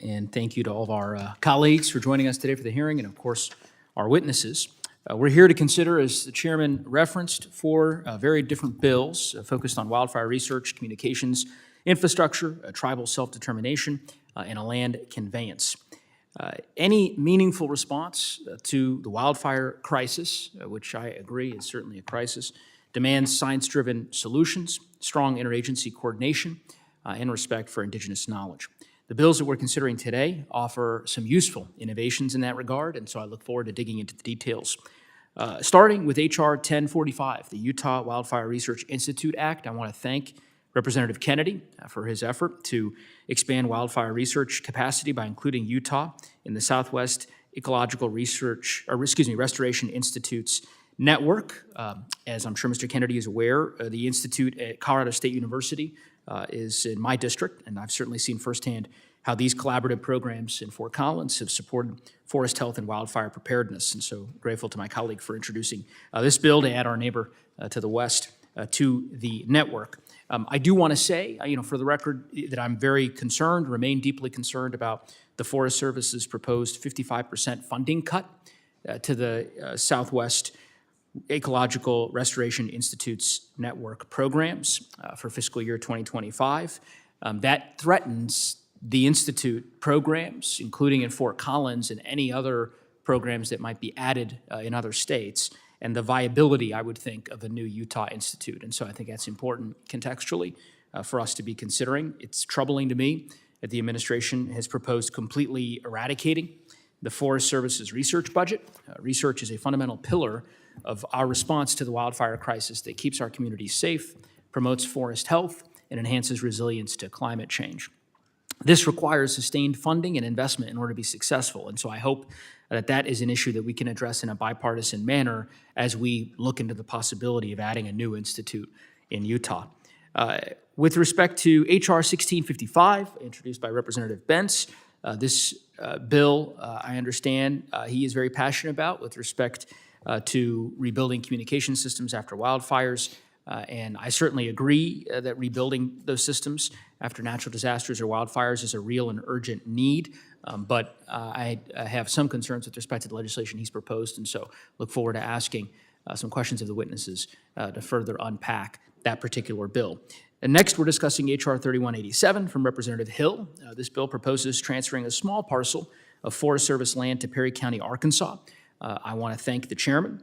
And thank you to all of our colleagues for joining us today for the hearing, and of course, our witnesses. We're here to consider, as the chairman referenced, four very different bills focused on wildfire research, communications, infrastructure, tribal self-determination, and a land conveyance. Any meaningful response to the wildfire crisis, which I agree is certainly a crisis, demands science-driven solutions, strong interagency coordination, and respect for Indigenous knowledge. The bills that we're considering today offer some useful innovations in that regard, and so I look forward to digging into the details. Starting with H.R. 1045, the Utah Wildfire Research Institute Act, I want to thank Representative Kennedy for his effort to expand wildfire research capacity by including Utah in the Southwest Ecological Restoration Institute's network. As I'm sure Mr. Kennedy is aware, the institute at Colorado State University is in my district, and I've certainly seen firsthand how these collaborative programs in Fort Collins have supported forest health and wildfire preparedness. And so grateful to my colleague for introducing this bill to add our neighbor to the west to the network. I do want to say, for the record, that I'm very concerned, remain deeply concerned about the Forest Service's proposed 55% funding cut to the Southwest Ecological Restoration Institute's network programs for fiscal year 2025. That threatens the Institute programs, including in Fort Collins and any other programs that might be added in other states, and the viability, I would think, of a new Utah Institute. And so I think that's important contextually for us to be considering. It's troubling to me that the administration has proposed completely eradicating the Forest Service's research budget. Research is a fundamental pillar of our response to the wildfire crisis that keeps our communities safe, promotes forest health, and enhances resilience to climate change. This requires sustained funding and investment in order to be successful, and so I hope that that is an issue that we can address in a bipartisan manner as we look into the possibility of adding a new institute in Utah. With respect to H.R. 1655, introduced by Representative Bentz, this bill, I understand he is very passionate about with respect to rebuilding communication systems after wildfires. And I certainly agree that rebuilding those systems after natural disasters or wildfires is a real and urgent need. But I have some concerns with respect to the legislation he's proposed, and so look forward to asking some questions of the witnesses to further unpack that particular bill. And next, we're discussing H.R. 3187 from Representative Hill. This bill proposes transferring a small parcel of Forest Service land to Perry County, Arkansas. I want to thank the chairman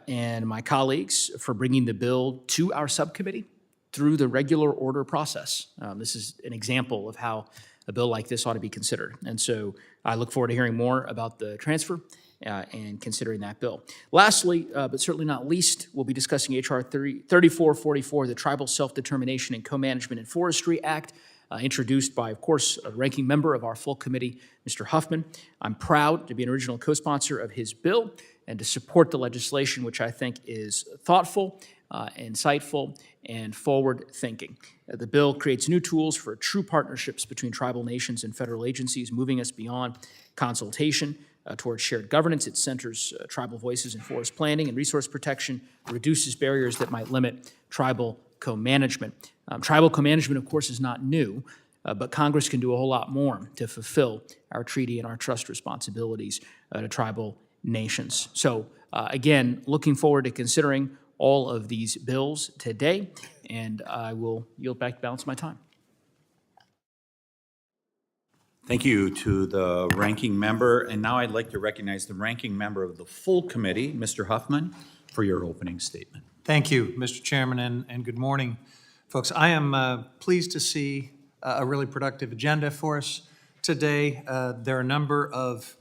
and my colleagues for bringing the bill to our subcommittee through the regular order process. This is an example of how a bill like this ought to be considered. And so I look forward to hearing more about the transfer and considering that bill. Lastly, but certainly not least, we'll be discussing H.R. 3444, the Tribal Self-Determination and Co-Management in Forestry Act, introduced by, of course, a ranking member of our full committee, Mr. Huffman. I'm proud to be an original co-sponsor of his bill and to support the legislation, which I think is thoughtful, insightful, and forward-thinking. The bill creates new tools for true partnerships between tribal nations and federal agencies, moving us beyond consultation towards shared governance. It centers tribal voices in forest planning and resource protection, reduces barriers that might limit tribal co-management. Tribal co-management, of course, is not new, but Congress can do a whole lot more to fulfill our treaty and our trust responsibilities to tribal nations. So again, looking forward to considering all of these bills today, and I will yield back the balance of my time. Thank you to the ranking member, and now I'd like to recognize the ranking member of the full committee, Mr. Huffman, for your opening statement. Thank you, Mr. Chairman, and good morning, folks. I am pleased to see a really productive agenda for us today. There are a number of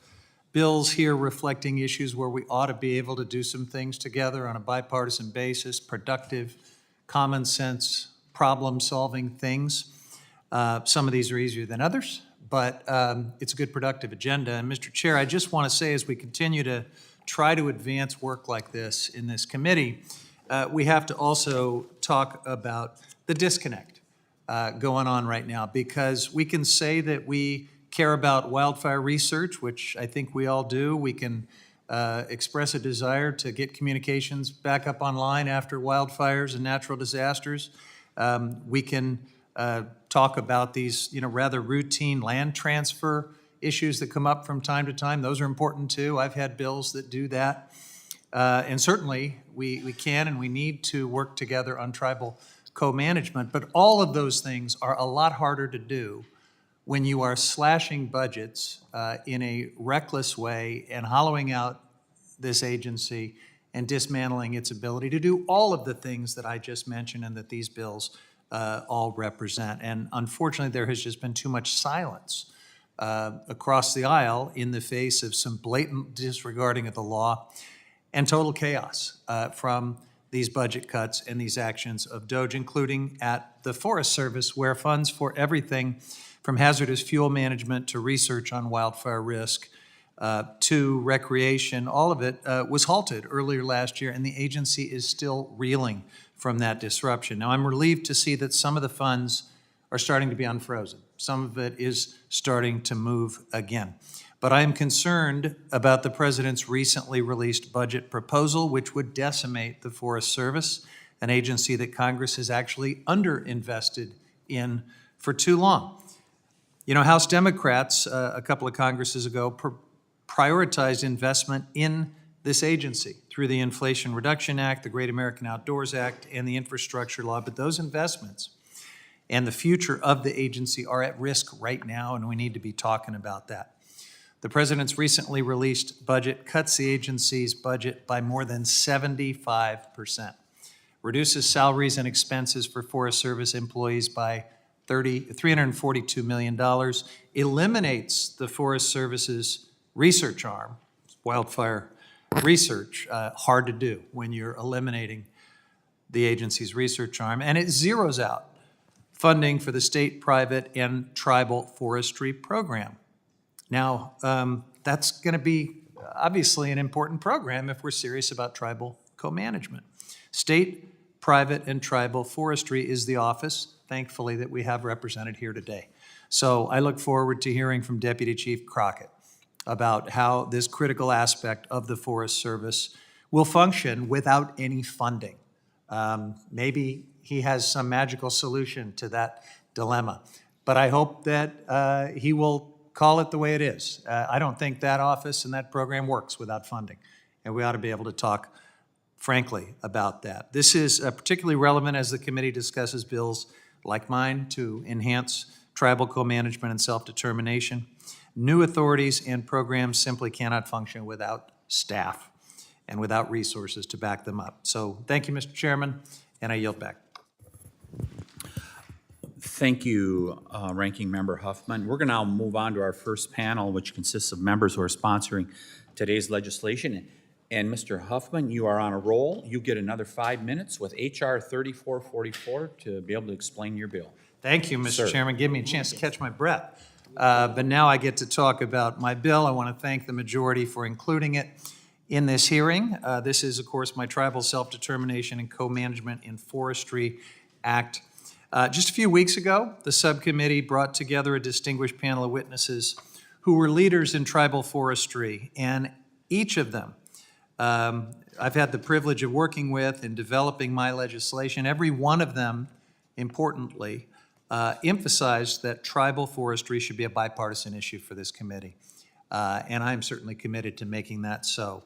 bills here reflecting issues where we ought to be able to do some things together on a bipartisan basis, productive, common sense, problem-solving things. Some of these are easier than others, but it's a good productive agenda. And Mr. Chair, I just want to say, as we continue to try to advance work like this in this committee, we have to also talk about the disconnect going on right now, because we can say that we care about wildfire research, which I think we all do. We can express a desire to get communications back up online after wildfires and natural disasters. We can talk about these, rather routine land transfer issues that come up from time to time. Those are important too. I've had bills that do that. And certainly, we can and we need to work together on tribal co-management, but all of those things are a lot harder to do when you are slashing budgets in a reckless way and hollowing out this agency and dismantling its ability to do all of the things that I just mentioned and that these bills all represent. And unfortunately, there has just been too much silence across the aisle in the face of some blatant disregarding of the law and total chaos from these budget cuts and these actions of DOGE, including at the Forest Service, where funds for everything from hazardous fuel management to research on wildfire risk to recreation, all of it was halted earlier last year, and the agency is still reeling from that disruption. Now, I'm relieved to see that some of the funds are starting to be unfrozen. Some of it is starting to move again. But I am concerned about the President's recently released budget proposal, which would decimate the Forest Service, an agency that Congress has actually underinvested in for too long. House Democrats a couple of Congresses ago prioritized investment in this agency through the Inflation Reduction Act, the Great American Outdoors Act, and the infrastructure law. But those investments and the future of the agency are at risk right now, and we need to be talking about that. The President's recently released budget cuts the agency's budget by more than 75%, reduces salaries and expenses for Forest Service employees by $342 million, eliminates the Forest Service's research arm, wildfire research, hard to do when you're eliminating the agency's research arm, and it zeroes out funding for the state, private, and tribal forestry program. Now, that's going to be obviously an important program if we're serious about tribal co-management. State, private, and tribal forestry is the office, thankfully, that we have represented here today. So I look forward to hearing from Deputy Chief Crockett about how this critical aspect of the Forest Service will function without any funding. Maybe he has some magical solution to that dilemma, but I hope that he will call it the way it is. I don't think that office and that program works without funding, and we ought to be able to talk frankly about that. This is particularly relevant as the committee discusses bills like mine to enhance tribal co-management and self-determination. New authorities and programs simply cannot function without staff and without resources to back them up. So thank you, Mr. Chairman, and I yield back. Thank you, Ranking Member Huffman. We're going to now move on to our first panel, which consists of members who are sponsoring today's legislation. And Mr. Huffman, you are on a roll. You get another 5 minutes with H.R. 3444 to be able to explain your bill. Thank you, Mr. Sir. Chairman. Give me a chance to catch my breath. But now I get to talk about my bill. I want to thank the majority for including it in this hearing. This is, of course, my Tribal Self-Determination and Co-Management in Forestry Act. Just a few weeks ago, the subcommittee brought together a distinguished panel of witnesses who were leaders in tribal forestry, and each of them I've had the privilege of working with in developing my legislation. Every one of them, importantly, emphasized that tribal forestry should be a bipartisan issue for this committee, and I'm certainly committed to making that so.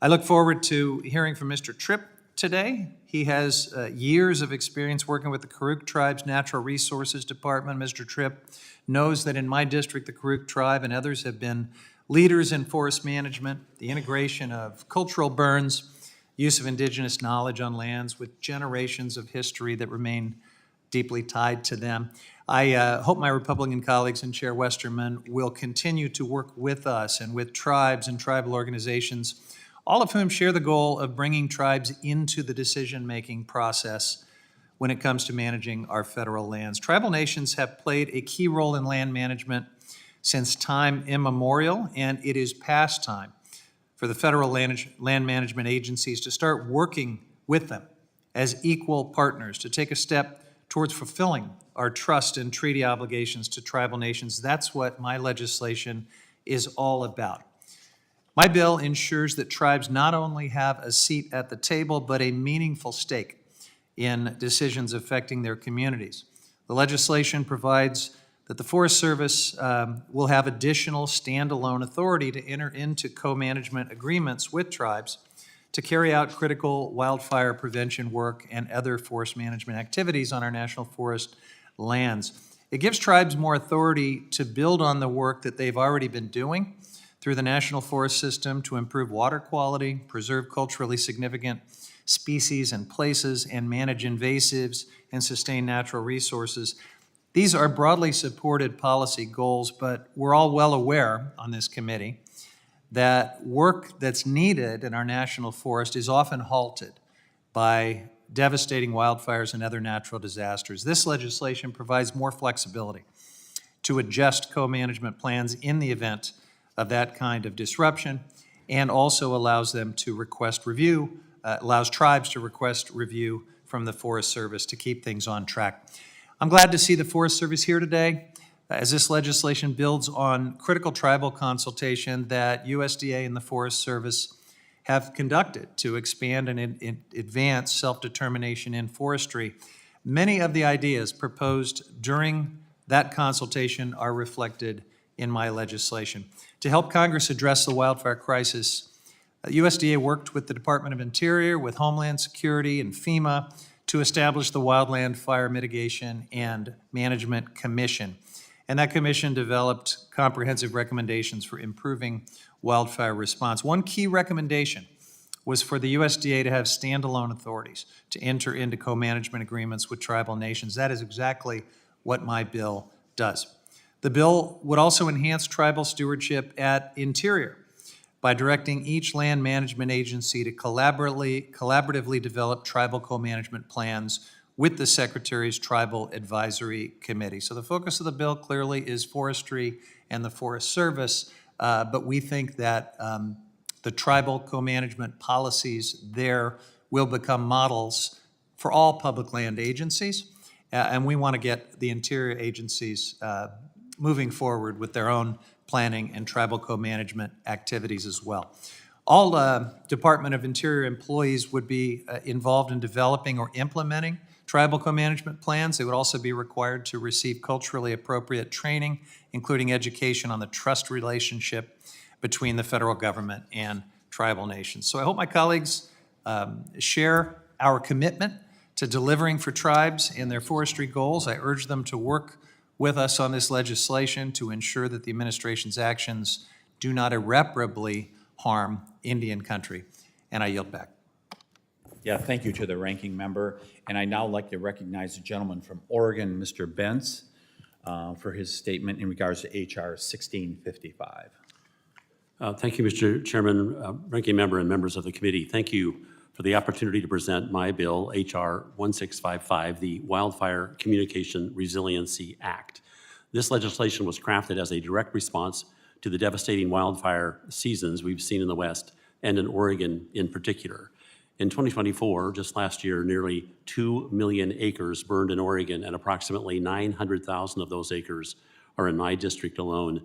I look forward to hearing from Mr. Tripp today. He has years of experience working with the Karuk Tribe's Natural Resources Department. Mr. Tripp knows that in my district, the Karuk Tribe and others have been leaders in forest management, the integration of cultural burns, use of indigenous knowledge on lands with generations of history that remain deeply tied to them. I hope my Republican colleagues and Chair Westerman will continue to work with us and with tribes and tribal organizations, all of whom share the goal of bringing tribes into the decision-making process when it comes to managing our federal lands. Tribal nations have played a key role in land management since time immemorial, and it is past time for the federal land management agencies to start working with them as equal partners to take a step towards fulfilling our trust and treaty obligations to tribal nations. That's what my legislation is all about. My bill ensures that tribes not only have a seat at the table, but a meaningful stake in decisions affecting their communities. The legislation provides that the Forest Service will have additional standalone authority to enter into co-management agreements with tribes to carry out critical wildfire prevention work and other forest management activities on our national forest lands. It gives tribes more authority to build on the work that they've already been doing through the National Forest System to improve water quality, preserve culturally significant species and places, and manage invasives and sustain natural resources. These are broadly supported policy goals, but we're all well aware on this committee that work that's needed in our national forest is often halted by devastating wildfires and other natural disasters. This legislation provides more flexibility to adjust co-management plans in the event of that kind of disruption, and also allows them to request review, allows tribes to request review from the Forest Service to keep things on track. I'm glad to see the Forest Service here today as this legislation builds on critical tribal consultation that USDA and the Forest Service have conducted to expand and advance self-determination in forestry. Many of the ideas proposed during that consultation are reflected in my legislation. To help Congress address the wildfire crisis, USDA worked with the Department of Interior, with Homeland Security and FEMA to establish the Wildland Fire Mitigation and Management Commission. And that commission developed comprehensive recommendations for improving wildfire response. One key recommendation was for the USDA to have standalone authorities to enter into co-management agreements with tribal nations. That is exactly what my bill does. The bill would also enhance tribal stewardship at Interior by directing each land management agency to collaboratively develop tribal co-management plans with the Secretary's Tribal Advisory Committee. So the focus of the bill clearly is forestry and the Forest Service, but we think that the tribal co-management policies there will become models for all public land agencies, and we want to get the Interior agencies moving forward with their own planning and tribal co-management activities as well. All Department of Interior employees would be involved in developing or implementing tribal co-management plans. They would also be required to receive culturally appropriate training, including education on the trust relationship between the federal government and tribal nations. So I hope my colleagues share our commitment to delivering for tribes and their forestry goals. I urge them to work with us on this legislation to ensure that the administration's actions do not irreparably harm Indian country. And I yield back. Yeah, thank you to the ranking member. And I now like to recognize the gentleman from Oregon, Mr. Bentz, for his statement in regards to HR 1655. Thank you, Mr. Chairman, ranking member, and members of the committee. Thank you for the opportunity to present my bill, HR 1655, the Wildfire Communication Resiliency Act. This legislation was crafted as a direct response to the devastating wildfire seasons we've seen in the West and in Oregon in particular. In 2024, just last year, nearly 2 million acres burned in Oregon, and approximately 900,000 of those acres are in my district alone,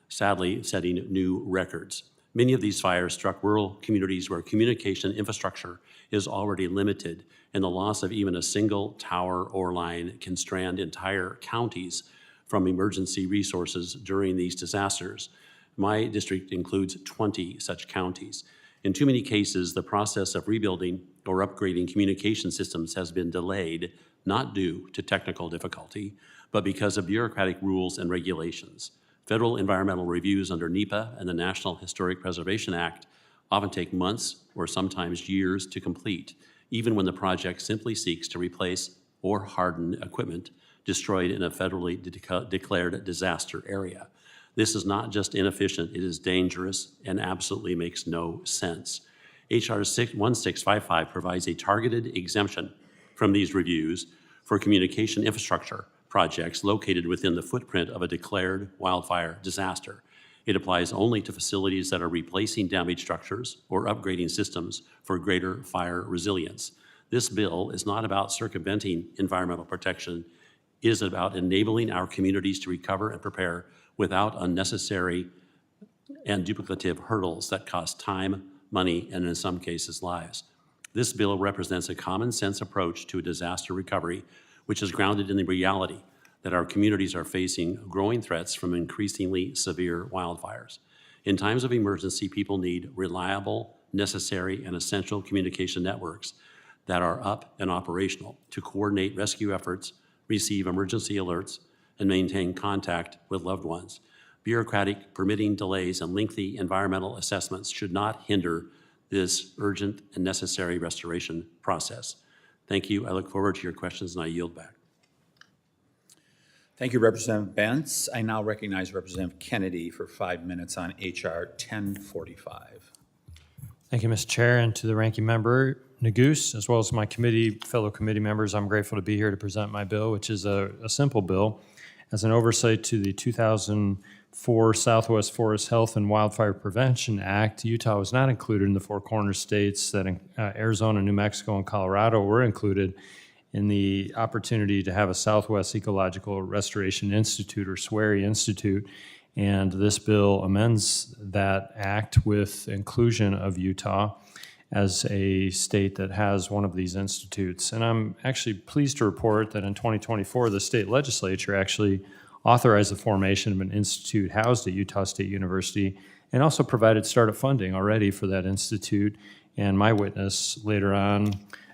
sadly setting new records. Many of these fires struck rural communities where communication infrastructure is already limited, and the loss of even a single tower or line can strand entire counties from emergency resources during these disasters. My district includes 20 such counties. In too many cases, the process of rebuilding or upgrading communication systems has been delayed, not due to technical difficulty, but because of bureaucratic rules and regulations. Federal environmental reviews under NEPA and the National Historic Preservation Act often take months or sometimes years to complete, even when the project simply seeks to replace or harden equipment destroyed in a federally declared disaster area. This is not just inefficient, it is dangerous and absolutely makes no sense. HR 1655 provides a targeted exemption from these reviews for communication infrastructure projects located within the footprint of a declared wildfire disaster. It applies only to facilities that are replacing damaged structures or upgrading systems for greater fire resilience. This bill is not about circumventing environmental protection. It is about enabling our communities to recover and prepare without unnecessary and duplicative hurdles that cost time, money, and in some cases, lives. This bill represents a common sense approach to a disaster recovery, which is grounded in the reality that our communities are facing growing threats from increasingly severe wildfires. In times of emergency, people need reliable, necessary, and essential communication networks that are up and operational to coordinate rescue efforts, receive emergency alerts, and maintain contact with loved ones. Bureaucratic permitting delays and lengthy environmental assessments should not hinder this urgent and necessary restoration process. Thank you. I look forward to your questions, and I yield back. Thank you, Representative Bentz. I now recognize Representative Kennedy for 5 minutes on H.R. 1045. Thank you, Mr. Chair, and to the ranking member, Nagoose, as well as my fellow committee members. I'm grateful to be here to present my bill, which is a simple bill. As an oversight to the 2004 Southwest Forest Health and Wildfire Prevention Act, Utah was not included in the four corner states that Arizona, New Mexico, and Colorado were included in the opportunity to have a Southwest Ecological Restoration Institute, or SWRI Institute, and this bill amends that act with inclusion of Utah as a state that has one of these institutes. And I'm actually pleased to report that in 2024, the state legislature actually authorized the formation of an institute housed at Utah State University and also provided startup funding already for that institute. And my witness later on,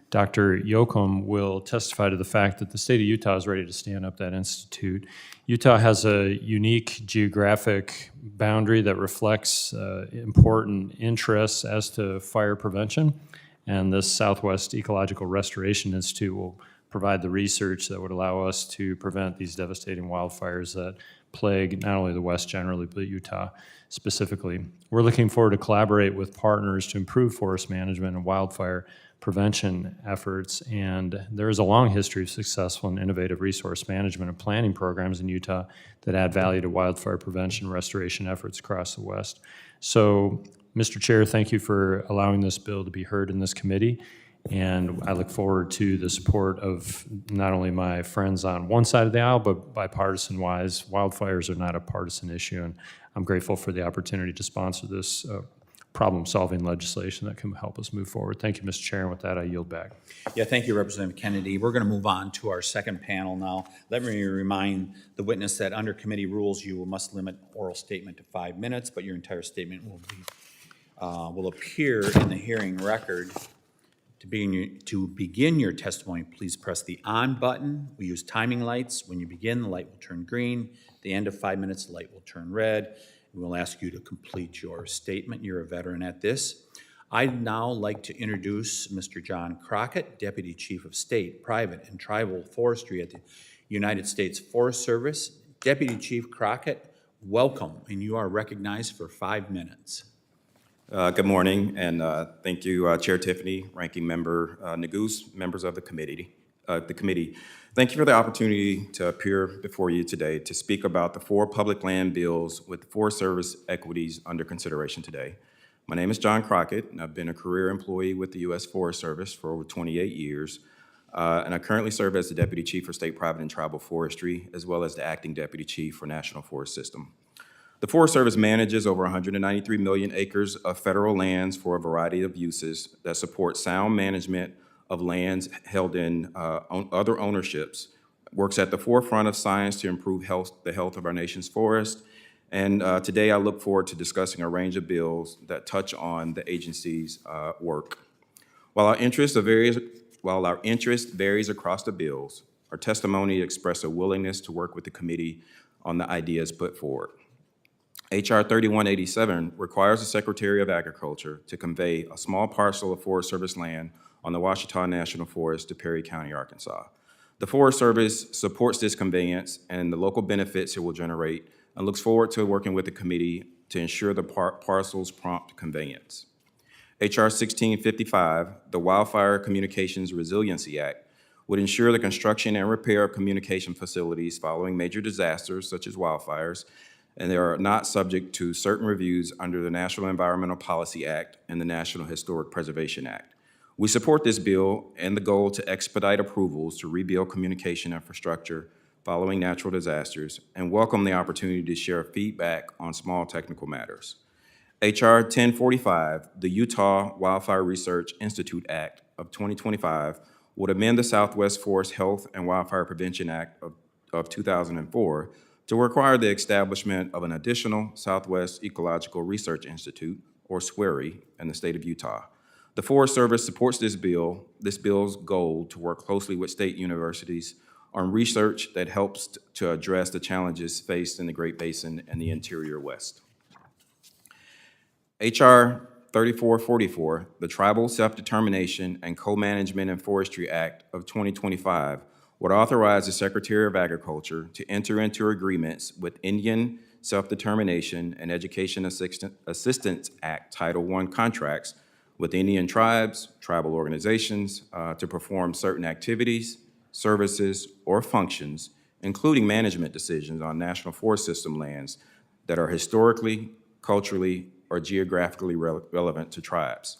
Dr. Yoakum, will testify to the fact that the state of Utah is ready to stand up that institute. Utah has a unique geographic boundary that reflects important interests as to fire prevention, and this Southwest Ecological Restoration Institute will provide the research that would allow us to prevent these devastating wildfires that plague not only the West generally, but Utah specifically. We're looking forward to collaborate with partners to improve forest management and wildfire prevention efforts, and there is a long history of successful and innovative resource management and planning programs in Utah that add value to wildfire prevention and restoration efforts across the West. So, Mr. Chair, thank you for allowing this bill to be heard in this committee, and I look forward to the support of not only my friends on one side of the aisle, but bipartisan-wise. Wildfires are not a partisan issue, and I'm grateful for the opportunity to sponsor this problem-solving legislation that can help us move forward. Thank you, Mr. Chair, and with that, I yield back. Yeah, thank you, Representative Kennedy. We're going to move on to our second panel now. Let me remind the witness that under committee rules, you must limit oral statement to 5 minutes, but your entire statement will appear in the hearing record. To begin your testimony, please press the on button. We use timing lights. When you begin, the light will turn green. At the end of 5 minutes, the light will turn red. We'll ask you to complete your statement. You're a veteran at this. I'd now like to introduce Mr. John Crockett, Deputy Chief of State, Private, and Tribal Forestry at the United States Forest Service. Deputy Chief Crockett, welcome, and you are recognized for 5 minutes. Good morning, and thank you, Chair Tiffany, Ranking Member Nagoose, members of the committee. Thank you for the opportunity to appear before you today to speak about the 4 public land bills with Forest Service equities under consideration today. My name is John Crockett, and I've been a career employee with the U.S. Forest Service for over 28 years, and I currently serve as the Deputy Chief for State, Private, and Tribal Forestry, as well as the Acting Deputy Chief for National Forest System. The Forest Service manages over 193 million acres of federal lands for a variety of uses that support sound management of lands held in other ownerships, works at the forefront of science to improve the health of our nation's forests, and today I look forward to discussing a range of bills that touch on the agency's work. While our interest varies across the bills, our testimony expressed a willingness to work with the committee on the ideas put forward. H.R. 3187 requires the Secretary of Agriculture to convey a small parcel of Forest Service land on the Ouachita National Forest to Perry County, Arkansas. The Forest Service supports this conveyance and the local benefits it will generate and looks forward to working with the committee to ensure the parcel's prompt conveyance. H.R. 1655, the Wildfire Communications Resiliency Act, would ensure the construction and repair of communication facilities following major disasters such as wildfires, and they are not subject to certain reviews under the National Environmental Policy Act and the National Historic Preservation Act. We support this bill and the goal to expedite approvals to rebuild communication infrastructure following natural disasters, and welcome the opportunity to share feedback on small technical matters. H.R. 1045, the Utah Wildfire Research Institute Act of 2025, would amend the Southwest Forest Health and Wildfire Prevention Act of of 2004 to require the establishment of an additional Southwest Ecological Research Institute, or SWERI, in the state of Utah. The Forest Service supports this bill's goal to work closely with state universities on research that helps to address the challenges faced in the Great Basin and the interior West. H.R. 3444, the Tribal Self-Determination and Co-Management in Forestry Act of 2025, would authorize the Secretary of Agriculture to enter into agreements with Indian Self-Determination and Education Assistance Act Title I contracts with Indian tribes, tribal organizations, to perform certain activities, services, or functions, including management decisions on National Forest System lands that are historically, culturally, or geographically relevant to tribes.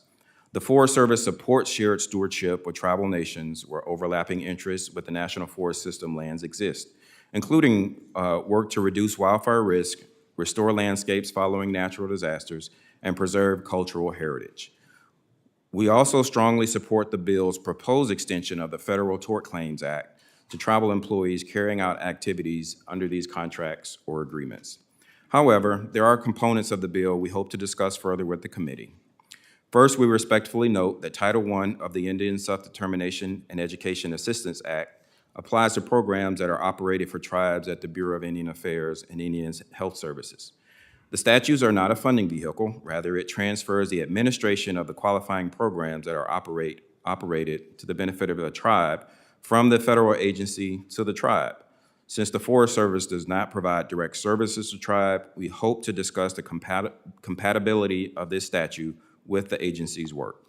The Forest Service supports shared stewardship with tribal nations where overlapping interests with the National Forest System lands exist, including work to reduce wildfire risk, restore landscapes following natural disasters, and preserve cultural heritage. We also strongly support the bill's proposed extension of the Federal Tort Claims Act to tribal employees carrying out activities under these contracts or agreements. However, there are components of the bill we hope to discuss further with the committee. First, we respectfully note that Title I of the Indian Self-Determination and Education Assistance Act applies to programs that are operated for tribes at the Bureau of Indian Affairs and Indian Health Services. The statutes are not a funding vehicle. Rather, it transfers the administration of the qualifying programs that are operated to the benefit of the tribe from the federal agency to the tribe. Since the Forest Service does not provide direct services to tribe, we hope to discuss the compatibility of this statute with the agency's work.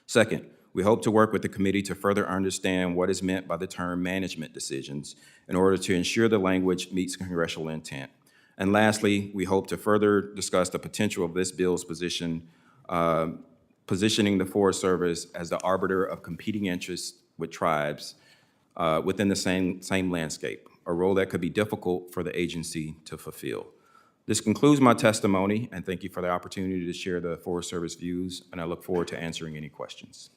Second, we hope to work with the committee to further understand what is meant by the term management decisions in order to ensure the language meets congressional intent. And lastly, we hope to further discuss the potential of this bill's positioning the Forest Service as the arbiter of competing interests with tribes within the same landscape, a role that could be difficult for the agency to fulfill. This concludes my testimony, and thank you for the opportunity to share the Forest Service views, and I look forward to answering any questions.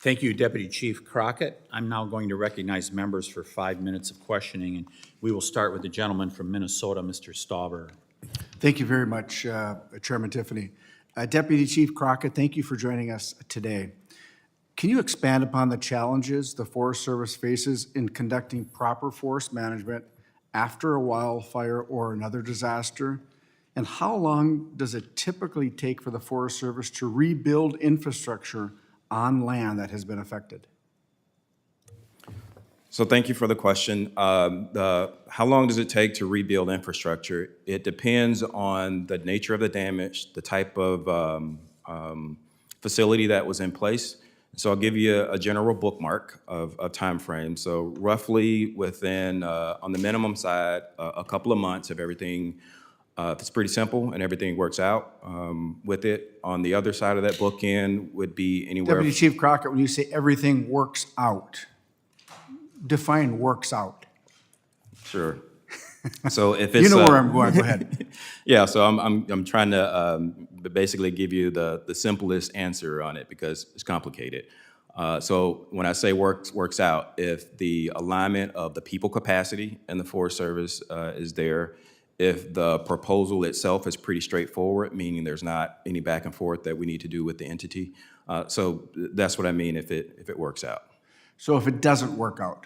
Thank you, Deputy Chief Crockett. I'm now going to recognize members for 5 minutes of questioning, and we will start with the gentleman from Minnesota, Mr. Stauber. Thank you very much, Chairman Tiffany. Deputy Chief Crockett, thank you for joining us today. Can you expand upon the challenges the Forest Service faces in conducting proper forest management after a wildfire or another disaster? And how long does it typically take for the Forest Service to rebuild infrastructure on land that has been affected? So thank you for the question. How long does it take to rebuild infrastructure? It depends on the nature of the damage, the type of facility that was in place. So I'll give you a general bookmark of time frame. So roughly within, on the minimum side, a couple of months if everything, if it's pretty simple and everything works out with it. On the other side of that bookend would be anywhere. Deputy Chief Crockett, when you say everything works out, define works out. Sure. So if it's You know where I'm going, go ahead. Yeah, so I'm trying to basically give you the simplest answer on it because it's complicated. So when I say works out, if the alignment of the people capacity in the Forest Service is there, if the proposal itself is pretty straightforward, meaning there's not any back and forth that we need to do with the entity. So that's what I mean if it works out. So if it doesn't work out,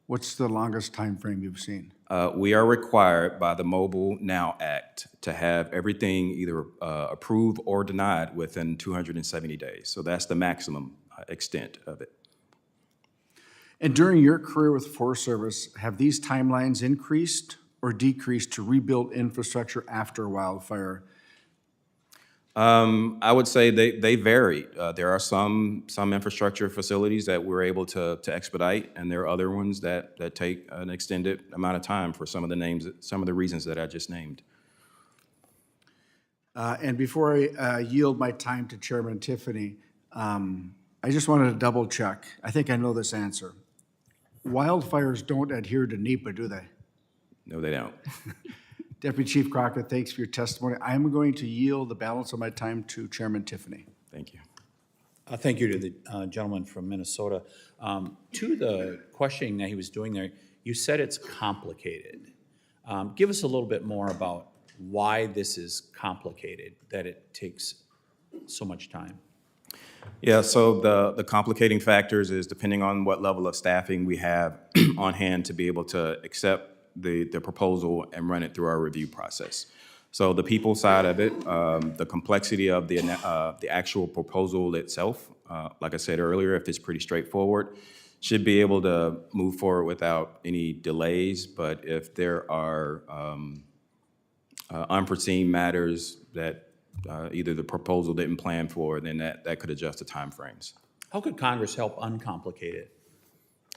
what's the longest time frame you've seen? We are required by the Mobile Now Act to have everything either approved or denied within 270 days. So that's the maximum extent of it. And during your career with the Forest Service, have these timelines increased or decreased to rebuild infrastructure after a wildfire? I would say they vary. There are some infrastructure facilities that we're able to expedite, and there are other ones that take an extended amount of time for some of the reasons that I just named. And before I yield my time to Chairman Tiffany, I just wanted to double check. I think I know this answer. Wildfires don't adhere to NEPA, do they? No, they don't. Deputy Chief Crockett, thanks for your testimony. I am going to yield the balance of my time to Chairman Tiffany. Thank you. Thank you to the gentleman from Minnesota. To the questioning that he was doing there, you said it's complicated. Give us a little bit more about why this is complicated, that it takes so much time. Yeah, so the complicating factors is depending on what level of staffing we have on hand to be able to accept the proposal and run it through our review process. So the people side of it, the complexity of the actual proposal itself, like I said earlier, if it's pretty straightforward, should be able to move forward without any delays. But if there are unforeseen matters that either the proposal didn't plan for, then that could adjust the timeframes. How could Congress help uncomplicate it?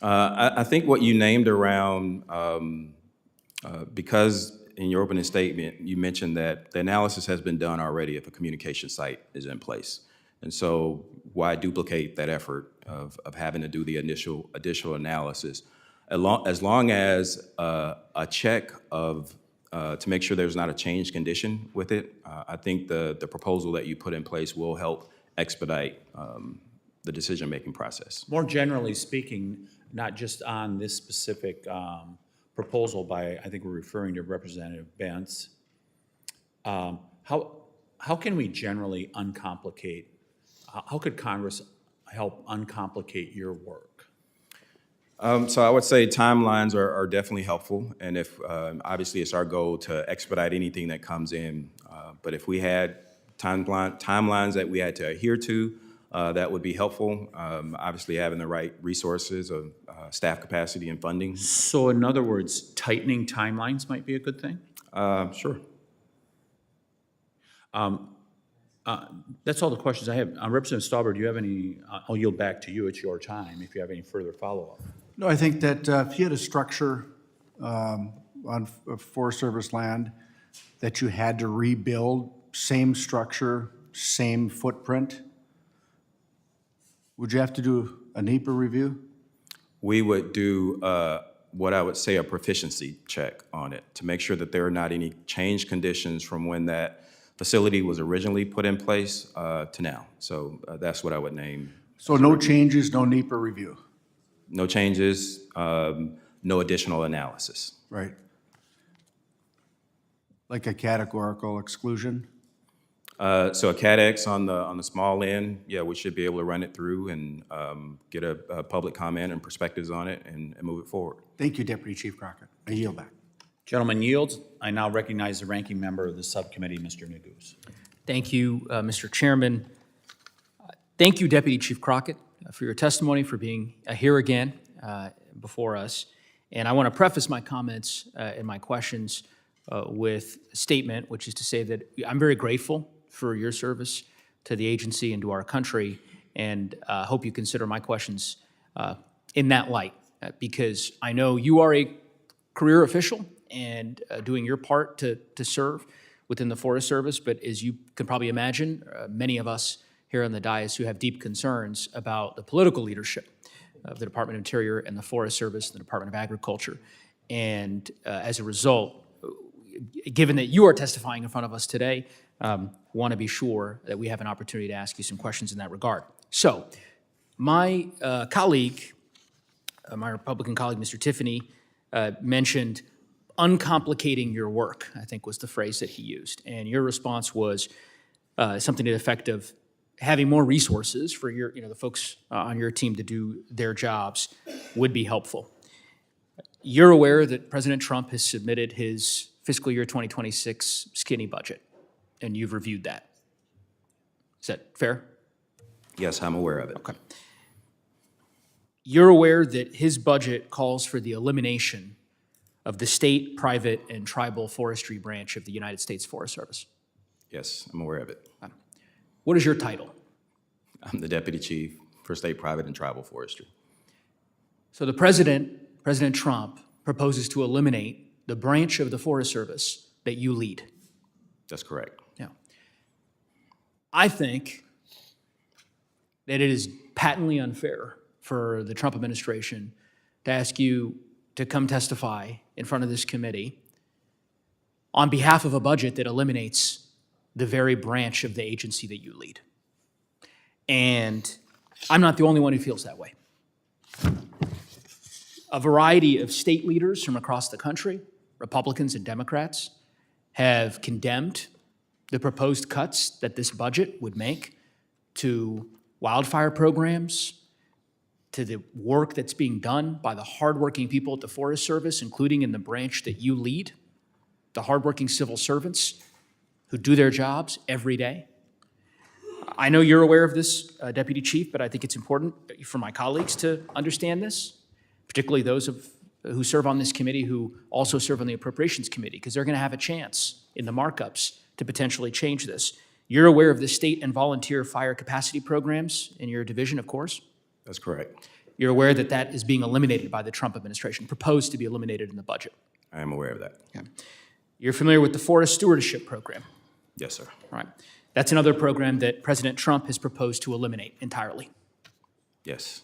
I think what you named around, because in your opening statement, you mentioned that the analysis has been done already if a communication site is in place. And so why duplicate that effort of having to do the additional analysis? As long as a check of to make sure there's not a change condition with it, I think the proposal that you put in place will help expedite the decision-making process. More generally speaking, not just on this specific proposal by, I think we're referring to Representative Bentz, how can we generally uncomplicate, how could Congress help uncomplicate your work? So I would say timelines are definitely helpful, and if obviously it's our goal to expedite anything that comes in. But if we had timelines that we had to adhere to, that would be helpful. Obviously, having the right resources of staff capacity and funding. So in other words, tightening timelines might be a good thing? Sure. That's all the questions I have. Representative Stauber, do you have any? I'll yield back to you. It's your time if you have any further follow-up. No, I think that if you had a structure on Forest Service land that you had to rebuild, same structure, same footprint, would you have to do a NEPA review? We would do what I would say a proficiency check on it to make sure that there are not any change conditions from when that facility was originally put in place to now. So that's what I would name. So no changes, no NEPA review, No changes, no additional analysis. right? Like a categorical exclusion? So a CADX on the small end, yeah, we should be able to run it through and get a public comment and perspectives on it and move it forward. Thank you, Deputy Chief Crockett. I yield back. Gentleman yields. I now recognize the ranking member of the subcommittee, Mr. Neguse. Thank you, Mr. Chairman. Thank you, Deputy Chief Crockett, for your testimony, for being here again before us. And I want to preface my comments and my questions with a statement, which is to say that I'm very grateful for your service to the agency and to our country, and hope you consider my questions in that light, because I know you are a career official and doing your part to serve within the Forest Service, but as you can probably imagine, many of us here on the dais who have deep concerns about the political leadership of the Department of Interior and the Forest Service and the Department of Agriculture. And as a result, given that you are testifying in front of us today, want to be sure that we have an opportunity to ask you some questions in that regard. So, my colleague, my Republican colleague, Mr. Tiffany, mentioned uncomplicating your work, I think was the phrase that he used. And your response was something to the effect of having more resources for your, the folks on your team to do their jobs would be helpful. You're aware that President Trump has submitted his fiscal year 2026 skinny budget, and you've reviewed that. Is that fair? Yes, I'm aware of it. Okay. You're aware that his budget calls for the elimination of the state, private, and tribal forestry branch of the United States Forest Service. Yes, I'm aware of it. What is your title? I'm the Deputy Chief for State, Private, and Tribal Forestry. So the President Trump, proposes to eliminate the branch of the Forest Service that you lead. That's correct. Now, I think that it is patently unfair for the Trump administration to ask you to come testify in front of this committee on behalf of a budget that eliminates the very branch of the agency that you lead. And I'm not the only one who feels that way. A variety of state leaders from across the country, Republicans and Democrats, have condemned the proposed cuts that this budget would make to wildfire programs, to the work that's being done by the hardworking people at the Forest Service, including in the branch that you lead, the hardworking civil servants who do their jobs every day. I know you're aware of this, Deputy Chief, but I think it's important for my colleagues to understand this, particularly those who serve on this committee who also serve on the Appropriations Committee, because they're going to have a chance in the markups to potentially change this. You're aware of the state and volunteer fire capacity programs in your division, of course? That's correct. You're aware that that is being eliminated by the Trump administration, proposed to be eliminated in the budget. I am aware of that. Okay. You're familiar with the Forest Stewardship Program, Yes, sir. right? That's another program that President Trump has proposed to eliminate entirely. Yes,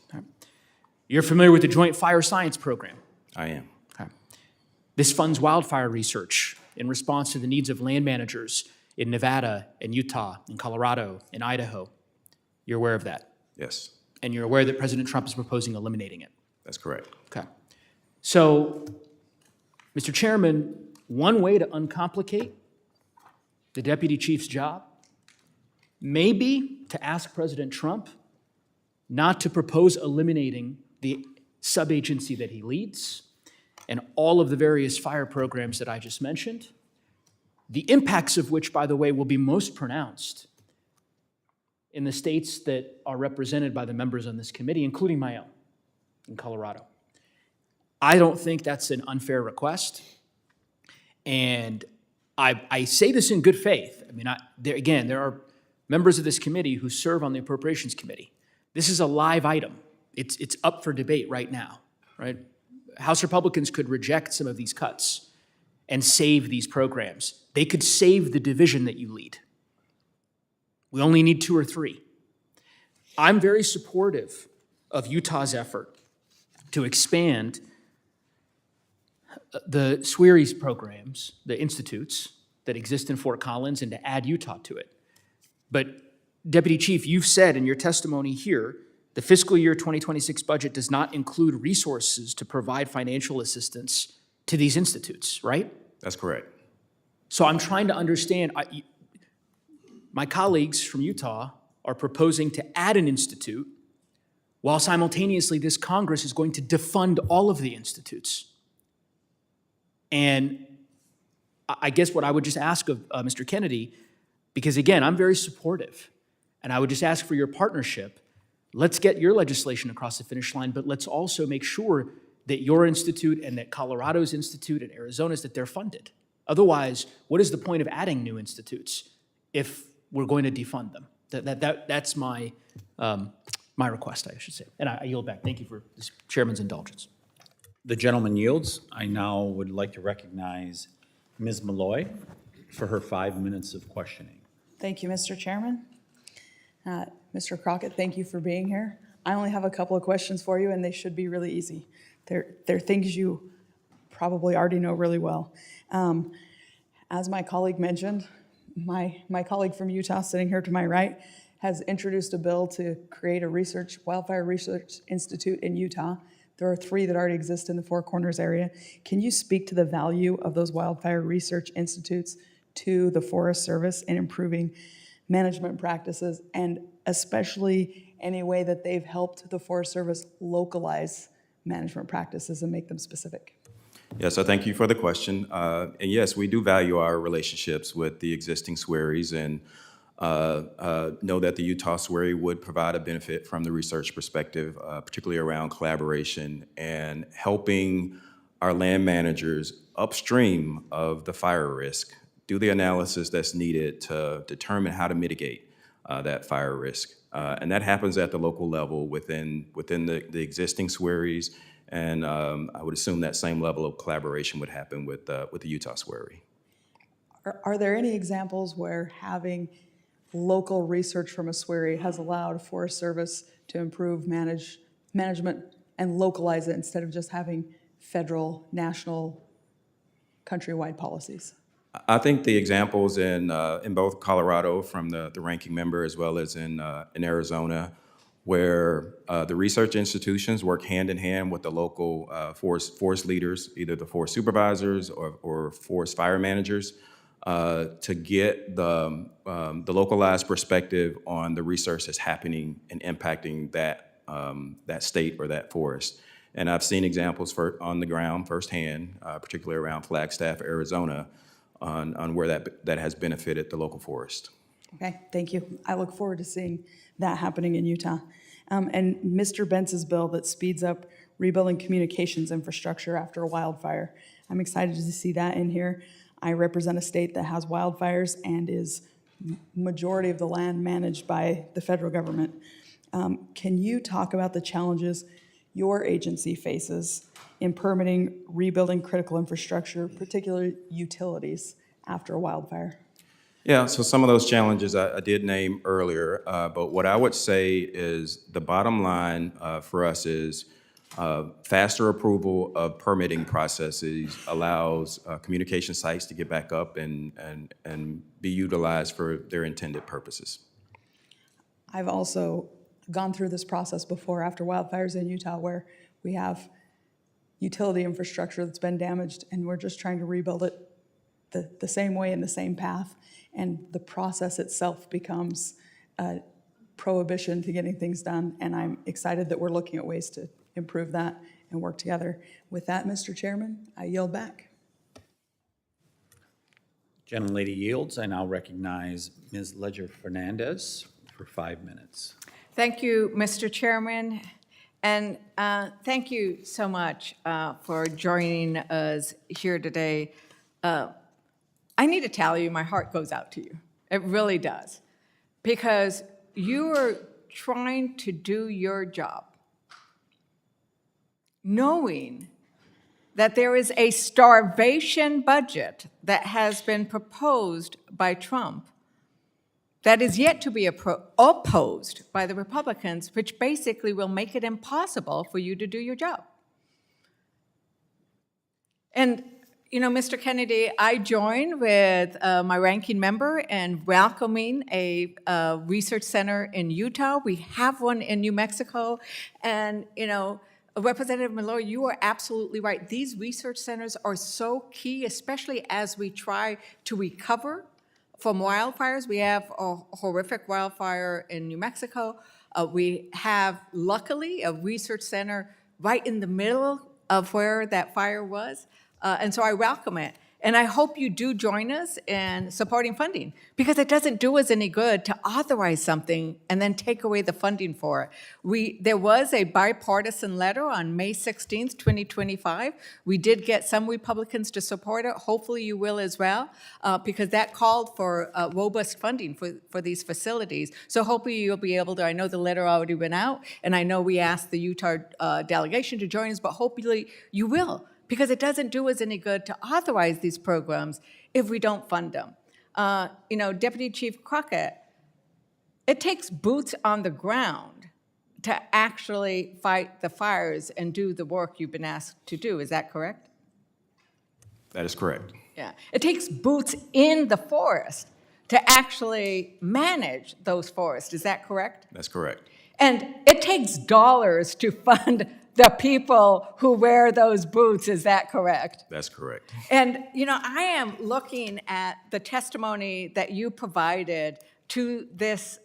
You're familiar with the Joint Fire Science Program. I am. Okay. This funds wildfire research in response to the needs of land managers in Nevada and Utah and Colorado and Idaho. You're aware of that. Yes, And you're aware that President Trump is proposing eliminating it. that's correct. Okay. So, Mr. Chairman, one way to uncomplicate the deputy chief's job may be to ask President Trump not to propose eliminating the sub-agency that he leads and all of the various fire programs that I just mentioned, the impacts of which, by the way, will be most pronounced in the states that are represented by the members on this committee, including my own, in Colorado. I don't think that's an unfair request, and I say this in good faith. I mean, there are members of this committee who serve on the Appropriations Committee. This is a live item. It's up for debate right now, right? House Republicans could reject some of these cuts and save these programs. They could save the division that you lead. We only need 2 or 3. I'm very supportive of Utah's effort to expand the SWERIES programs, the institutes that exist in Fort Collins, and to add Utah to it. But Deputy Chief, you've said in your testimony here, the fiscal year 2026 budget does not include resources to provide financial assistance to these institutes, right? That's correct. So I'm trying to understand, my colleagues from Utah are proposing to add an institute while simultaneously this Congress is going to defund all of the institutes. And I guess what I would just ask of Mr. Kennedy, because again, I'm very supportive, and I would just ask for your partnership. Let's get your legislation across the finish line, but let's also make sure that your institute and that Colorado's institute and Arizona's, that they're funded. Otherwise, what is the point of adding new institutes if we're going to defund them? That's my request, I should say. And I yield back. Thank you for this chairman's indulgence. The gentleman yields. I now would like to recognize Ms. Malloy for her 5 minutes of questioning. Thank you, Mr. Chairman. Mr. Crockett, thank you for being here. I only have a couple of questions for you, and they should be really easy. They're things you probably already know really well. As my colleague mentioned, my colleague from Utah, sitting here to my right, has introduced a bill to create a wildfire research institute in Utah. There are 3 that already exist in the Four Corners area. Can you speak to the value of those wildfire research institutes to the Forest Service in improving management practices, and especially any way that they've helped the Forest Service localize management practices and make them specific? Yes, so thank you for the question. And yes, we do value our relationships with the existing SWERIES, and know that the Utah SWERIE would provide a benefit from the research perspective, particularly around collaboration and helping our land managers upstream of the fire risk do the analysis that's needed to determine how to mitigate that fire risk. And that happens at the local level within the existing SWERIES, and I would assume that same level of collaboration would happen with the Utah SWERIE. Are there any examples where having local research from a SWERIE has allowed Forest Service to improve management and localize it instead of just having federal, national, countrywide policies? I think the examples in both Colorado from the ranking member as well as in Arizona where the research institutions work hand in hand with the local forest leaders, either the forest supervisors or forest fire managers, to get the localized perspective on the research that's happening and impacting that state or that forest. And I've seen examples on the ground firsthand, particularly around Flagstaff, Arizona, on where that has benefited the local forest. Okay, thank you. I look forward to seeing that happening in Utah. And Mr. Bentz's bill that speeds up rebuilding communications infrastructure after a wildfire. I'm excited to see that in here. I represent a state that has wildfires and is majority of the land managed by the federal government. Can you talk about the challenges your agency faces in permitting rebuilding critical infrastructure, particularly utilities, after a wildfire? Yeah, so some of those challenges I did name earlier, but what I would say is the bottom line for us is faster approval of permitting processes allows communication sites to get back up and be utilized for their intended purposes. I've also gone through this process before after wildfires in Utah where we have utility infrastructure that's been damaged and we're just trying to rebuild it the same way in the same path. And the process itself becomes a prohibition to getting things done. And I'm excited that we're looking at ways to improve that and work together. With that, Mr. Chairman, I yield back. Gentlelady yields. I now recognize Ms. Ledger-Fernandez for 5 minutes. Thank you, Mr. Chairman, and thank you so much for joining us here today. I need to tell you, my heart goes out to you. It really does, because you are trying to do your job, knowing that there is a starvation budget that has been proposed by Trump that is yet to be opposed by the Republicans, which basically will make it impossible for you to do your job. And, you know, Mr. Kennedy, I join with my ranking member in welcoming a research center in Utah. We have one in New Mexico. And, you know, Representative Malloy, you are absolutely right. These research centers are so key, especially as we try to recover from wildfires. We have a horrific wildfire in New Mexico. We have, luckily, a research center right in the middle of where that fire was. And so I welcome it. And I hope you do join us in supporting funding, because it doesn't do us any good to authorize something and then take away the funding for it. There was a bipartisan letter on May 16th, 2025. We did get some Republicans to support it. Hopefully you will as well, because that called for robust funding for these facilities. So hopefully you'll be able to, I know the letter already went out, and I know we asked the Utah delegation to join us, but hopefully you will, because it doesn't do us any good to authorize these programs if we don't fund them. You know, Deputy Chief Crockett, it takes boots on the ground to actually fight the fires and do the work you've been asked to do. Is that correct? That is correct. Yeah. It takes boots in the forest to actually manage those forests. Is that correct? That's correct. And it takes dollars to fund the people who wear those boots. Is that correct? That's correct. And, you know, I am looking at the testimony that you provided to this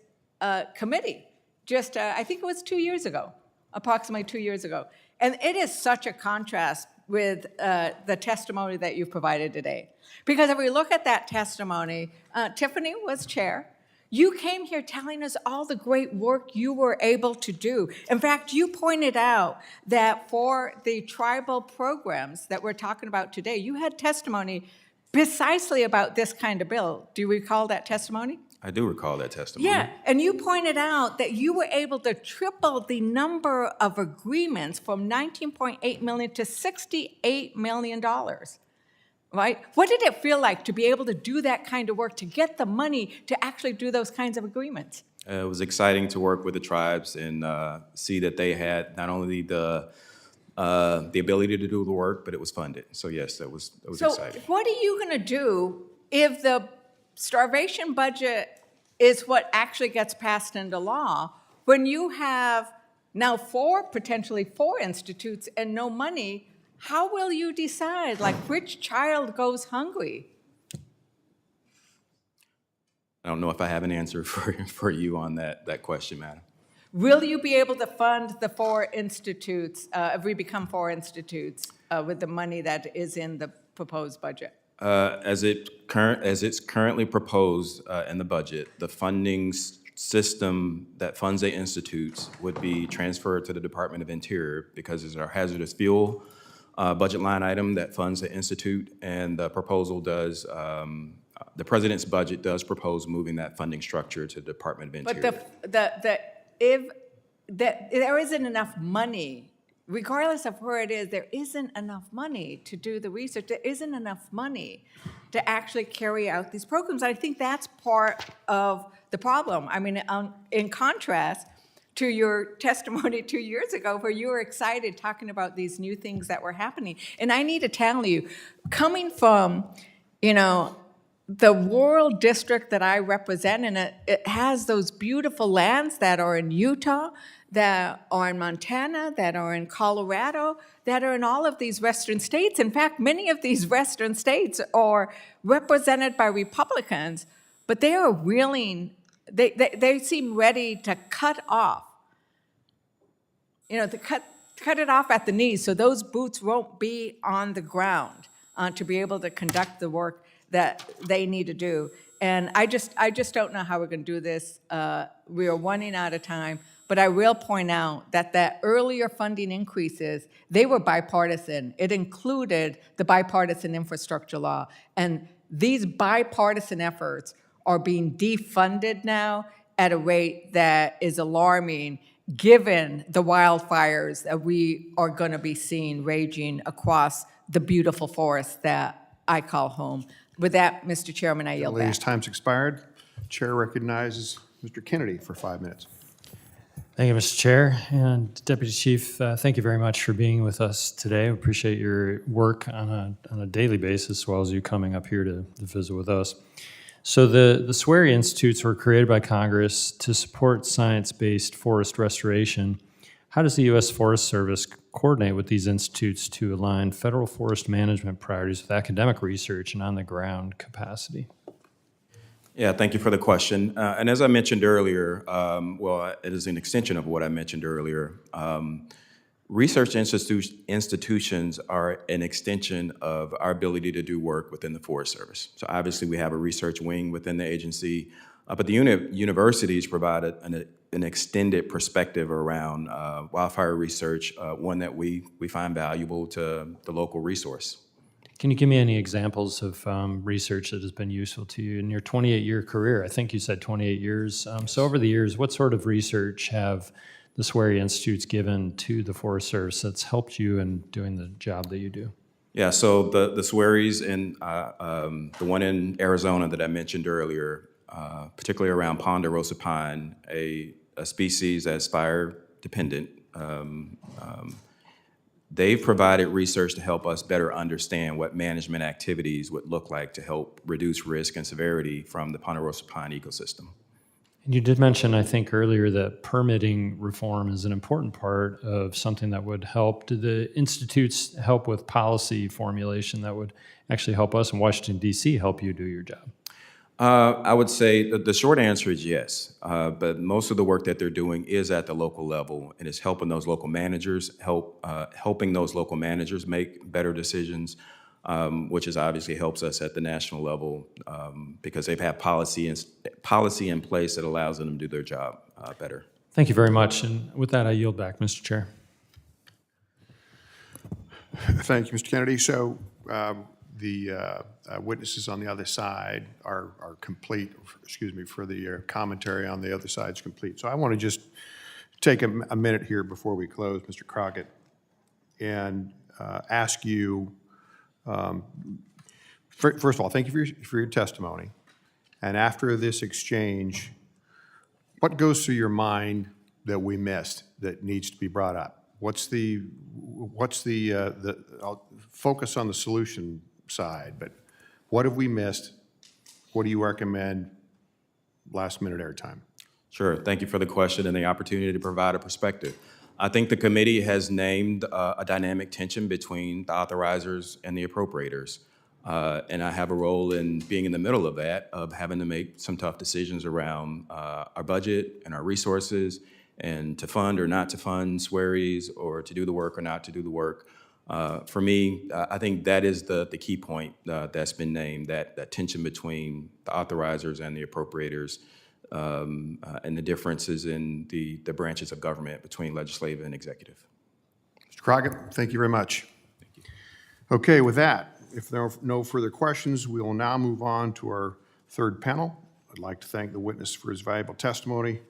committee just, I think it was 2 years ago, approximately 2 years ago. And it is such a contrast with the testimony that you've provided today. Because if we look at that testimony, Tiffany was chair. You came here telling us all the great work you were able to do. In fact, you pointed out that for the tribal programs that we're talking about today, you had testimony precisely about this kind of bill. Do you recall that testimony? I do recall that testimony. Yeah, and you pointed out that you were able to triple the number of agreements from $19.8 million to $68 million. Right? What did it feel like to be able to do that kind of work, to get the money to actually do those kinds of agreements? It was exciting to work with the tribes and see that they had not only the ability to do the work, but it was funded. So yes, that was exciting. So what are you going to do if the starvation budget is what actually gets passed into law? when you have now potentially four institutes and no money, how will you decide, like, which child goes hungry? I don't know if I have an answer for you on that question, madam. Will you be able to fund the four institutes, if we become four institutes, with the money that is in the proposed budget? As it's currently proposed in the budget, the funding system that funds the institutes would be transferred to the Department of Interior because it's our hazardous fuel budget line item that funds the institute, and the proposal does, the president's budget does propose moving that funding structure to the Department of Interior. But if there isn't enough money, regardless of where it is, there isn't enough money to do the research. There isn't enough money to actually carry out these programs. I think that's part of the problem. I mean, in contrast to your testimony 2 years ago, where you were excited talking about these new things that were happening. And I need to tell you, coming from, the rural district that I represent, and it has those beautiful lands that are in Utah, that are in Montana, that are in Colorado, that are in all of these western states. In fact, many of these western states are represented by Republicans, but they are willing, they seem ready to cut off, to cut it off at the knees so those boots won't be on the ground to be able to conduct the work that they need to do. And I just don't know how we're going to do this. We are running out of time. But I will point out that the earlier funding increases, they were bipartisan. It included the bipartisan infrastructure law. And these bipartisan efforts are being defunded now at a rate that is alarming, given the wildfires that we are going to be seeing raging across the beautiful forest that I call home. With that, Mr. Chairman, I yield back. Ladies, time's expired. Chair recognizes Mr. Kennedy for 5 minutes. Thank you, Mr. Chair. And Deputy Chief, thank you very much for being with us today. We appreciate your work on a daily basis, as well as you coming up here to visit with us. So the SWARE Institutes were created by Congress to support science-based forest restoration. How does the U.S. Forest Service coordinate with these institutes to align federal forest management priorities with academic research and on-the-ground capacity? Yeah, thank you for the question. And as I mentioned earlier, well, it is an extension of what I mentioned earlier. Research institutions are an extension of our ability to do work within the Forest Service. So obviously we have a research wing within the agency, but the universities provide an extended perspective around wildfire research, one that we find valuable to the local resource. Can you give me any examples of research that has been useful to you in your 28-year career? I think you said 28 years. So over the years, what sort of research have the SWARE Institutes given to the Forest Service that's helped you in doing the job that you do? Yeah, so the SWAREs and the one in Arizona that I mentioned earlier, particularly around ponderosa pine, a species that's fire dependent, they've provided research to help us better understand what management activities would look like to help reduce risk and severity from the ponderosa pine ecosystem. And you did mention, I think earlier, that permitting reform is an important part of something that would help. Do the institutes help with policy formulation that would actually help us in Washington, D.C., help you do your job? I would say the short answer is yes, but most of the work that they're doing is at the local level, and it's helping those local managers helping those local managers make better decisions, which is obviously helps us at the national level because they've had policy in place that allows them to do their job better. Thank you very much, and with that, I yield back, Mr. Chair. Thank you, Mr. Kennedy. So the witnesses on the other side are complete, for the commentary on the other side is complete. So I want to just take a minute here before we close, Mr. Crockett, and ask you, first of all, thank you for your testimony. And after this exchange, what goes through your mind that we missed that needs to be brought up? I'll focus on the solution side, but what have we missed? What do you recommend? Last minute airtime. Sure. Thank you for the question and the opportunity to provide a perspective. I think the committee has named a dynamic tension between the authorizers and the appropriators. And I have a role in being in the middle of that, of having to make some tough decisions around our budget and our resources, and to fund or not to fund SWAREs, or to do the work or not to do the work. For me, I think that is the key point that's been named, that tension between the authorizers and the appropriators, and the differences in the branches of government between legislative and executive. Mr. Crockett, thank you very much. Okay, with that, if there are no further questions, we will now move on to our third panel. I'd like to thank the witness for his valuable testimony,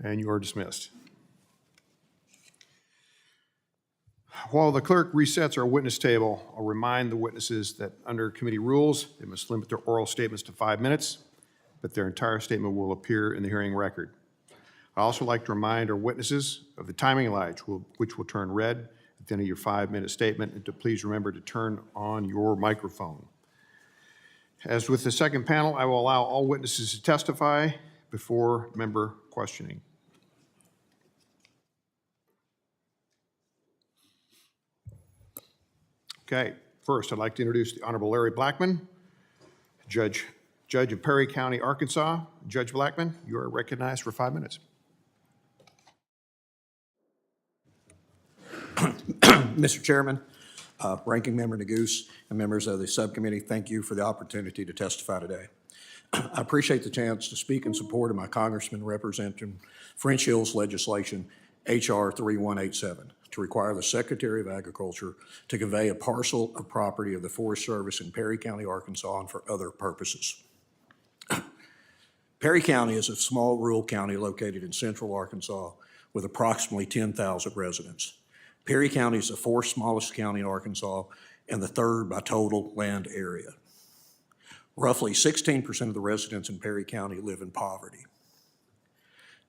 and you are dismissed. While the clerk resets our witness table, I'll remind the witnesses that under committee rules, they must limit their oral statements to 5 minutes, but their entire statement will appear in the hearing record. I also like to remind our witnesses of the timing light, which will turn red at the end of your 5-minute statement, and to please remember to turn on your microphone. As with the second panel, I will allow all witnesses to testify before member questioning. Okay, first I'd like to introduce the Honorable Larry Blackman, Judge of Perry County, Arkansas. Judge Blackman, you are recognized for 5 minutes. Mr. Chairman, Ranking Member Negoose, and members of the subcommittee, thank you for the opportunity to testify today. I appreciate the chance to speak in support of my congressman representing French Hills legislation, H.R. 3187, to require the Secretary of Agriculture to convey a parcel of property of the Forest Service in Perry County, Arkansas, and for other purposes. Perry County is a small rural county located in central Arkansas with approximately 10,000 residents. Perry County is the fourth smallest county in Arkansas and the third by total land area. Roughly 16% of the residents in Perry County live in poverty.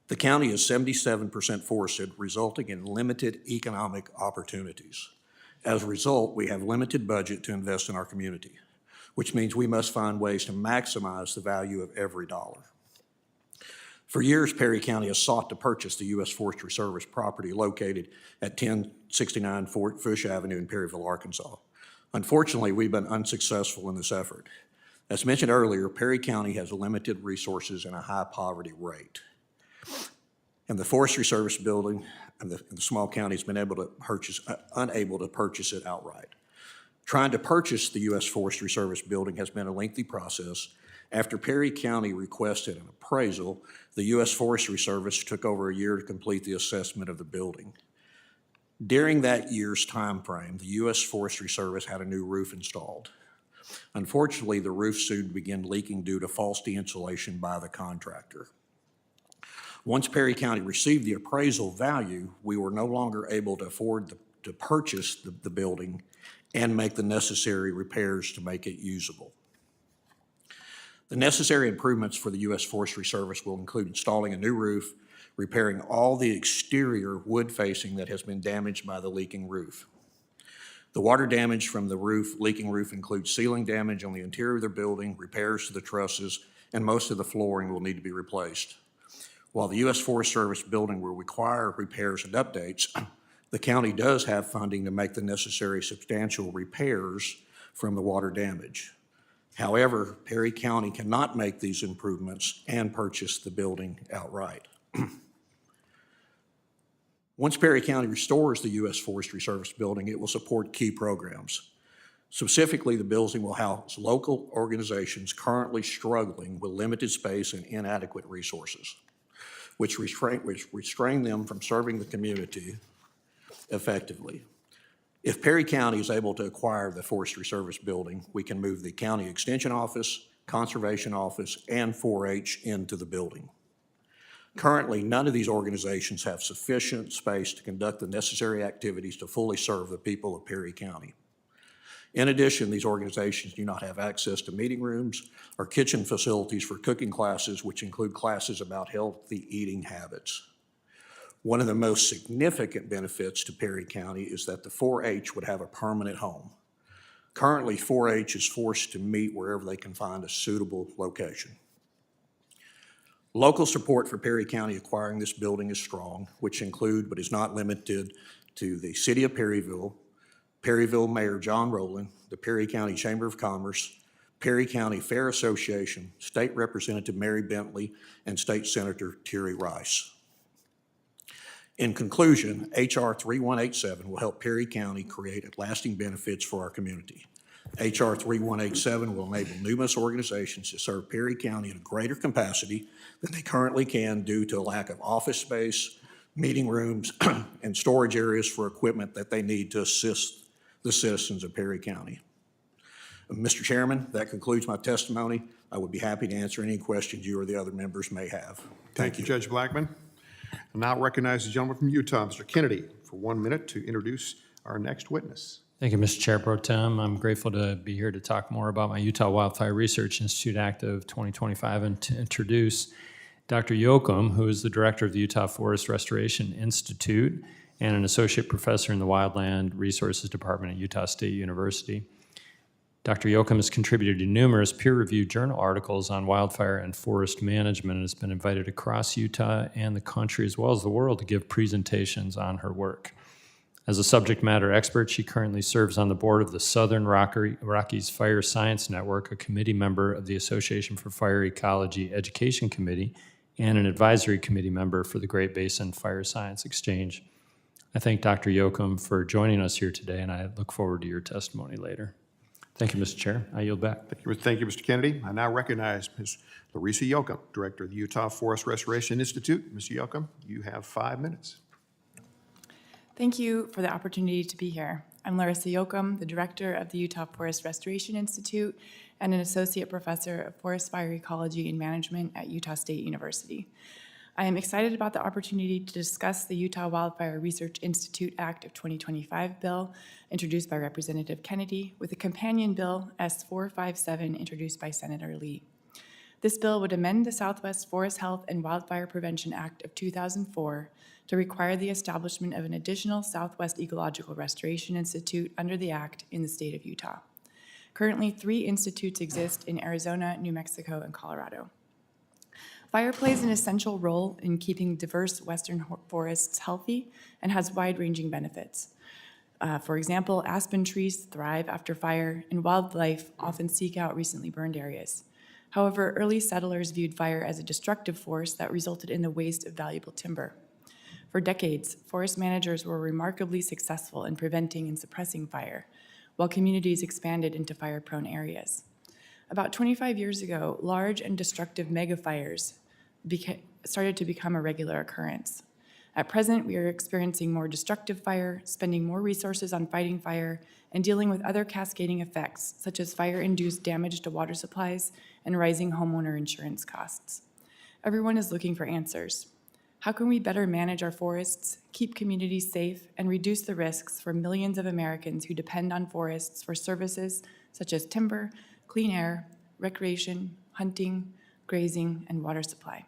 The county is 77% forested, resulting in limited economic opportunities. As a result, we have limited budget to invest in our community, which means we must find ways to maximize the value of every dollar. For years, Perry County has sought to purchase the U.S. Forestry Service property located at 1069 Fort Fush Avenue in Perryville, Arkansas. Unfortunately, we've been unsuccessful in this effort. As mentioned earlier, Perry County has limited resources and a high poverty rate. And the Forestry Service building and the small county has been unable to purchase it outright. Trying to purchase the U.S. Forestry Service building has been a lengthy process. After Perry County requested an appraisal, the U.S. Forestry Service took over a year to complete the assessment of the building. During that year's time frame, the U.S. Forestry Service had a new roof installed. Unfortunately, the roof soon began leaking due to faulty insulation by the contractor. Once Perry County received the appraisal value, we were no longer able to afford to purchase the building and make the necessary repairs to make it usable. The necessary improvements for the U.S. Forestry Service will include installing a new roof, repairing all the exterior wood facing that has been damaged by the leaking roof. The water damage from the leaking roof includes ceiling damage on the interior of the building, repairs to the trusses, and most of the flooring will need to be replaced. While the U.S. Forest Service building will require repairs and updates, the county does have funding to make the necessary substantial repairs from the water damage. However, Perry County cannot make these improvements and purchase the building outright. Once Perry County restores the U.S. Forestry Service building, it will support key programs. Specifically, the building will house local organizations currently struggling with limited space and inadequate resources, which restrain them from serving the community effectively. If Perry County is able to acquire the Forestry Service building, we can move the County Extension Office, Conservation Office, and 4-H into the building. Currently, none of these organizations have sufficient space to conduct the necessary activities to fully serve the people of Perry County. In addition, these organizations do not have access to meeting rooms or kitchen facilities for cooking classes, which include classes about healthy eating habits. One of the most significant benefits to Perry County is that the 4-H would have a permanent home. Currently, 4-H is forced to meet wherever they can find a suitable location. Local support for Perry County acquiring this building is strong, which include but is not limited to the City of Perryville Mayor John Rowland, the Perry County Chamber of Commerce, Perry County Fair Association, State Representative Mary Bentley, and State Senator Terry Rice. In conclusion, H.R. 3187 will help Perry County create lasting benefits for our community. H.R. 3187 will enable numerous organizations to serve Perry County in a greater capacity than they currently can due to a lack of office space, meeting rooms, and storage areas for equipment that they need to assist the citizens of Perry County. Mr. Chairman, that concludes my testimony. I would be happy to answer any questions you or the other members may have. Thank you, Judge Blackman. I now recognize the gentleman from Utah, Mr. Kennedy, for 1 minute to introduce our next witness. Thank you, Mr. Chair Pro Tem. I'm grateful to be here to talk more about my Utah Wildfire Research Institute Act of 2025 and to introduce Dr. Yoakum, who is the director of the Utah Forest Restoration Institute and an associate professor in the Wildland Resources Department at Utah State University. Dr. Yoakum has contributed to numerous peer-reviewed journal articles on wildfire and forest management and has been invited across Utah and the country as well as the world to give presentations on her work. As a subject matter expert, she currently serves on the board of the Southern Rockies Fire Science Network, a committee member of the Association for Fire Ecology Education Committee, and an advisory committee member for the Great Basin Fire Science Exchange. I thank Dr. Yoakum for joining us here today, and I look forward to your testimony later. Thank you, Mr. Chair. I yield back. Thank you, Mr. Kennedy. I now recognize Ms. Larissa Yoakum, Director of the Utah Forest Restoration Institute. Ms. Yoakum, you have 5 minutes. Thank you for the opportunity to be here. I'm Larissa Yoakum, the Director of the Utah Forest Restoration Institute and an Associate Professor of Forest Fire Ecology and Management at Utah State University. I am excited about the opportunity to discuss the Utah Wildfire Research Institute Act of 2025 bill introduced by Representative Kennedy with a companion bill S457 introduced by Senator Lee. This bill would amend the Southwest Forest Health and Wildfire Prevention Act of 2004 to require the establishment of an additional Southwest Ecological Restoration Institute under the act in the state of Utah. Currently, 3 institutes exist in Arizona, New Mexico, and Colorado. Fire plays an essential role in keeping diverse western forests healthy and has wide-ranging benefits. For example, aspen trees thrive after fire, and wildlife often seek out recently burned areas. However, early settlers viewed fire as a destructive force that resulted in the waste of valuable timber. For decades, forest managers were remarkably successful in preventing and suppressing fire, while communities expanded into fire-prone areas. About 25 years ago, large and destructive megafires started to become a regular occurrence. At present, we are experiencing more destructive fire, spending more resources on fighting fire, and dealing with other cascading effects, such as fire-induced damage to water supplies and rising homeowner insurance costs. Everyone is looking for answers. How can we better manage our forests, keep communities safe, and reduce the risks for millions of Americans who depend on forests for services such as timber, clean air, recreation, hunting, grazing, and water supply?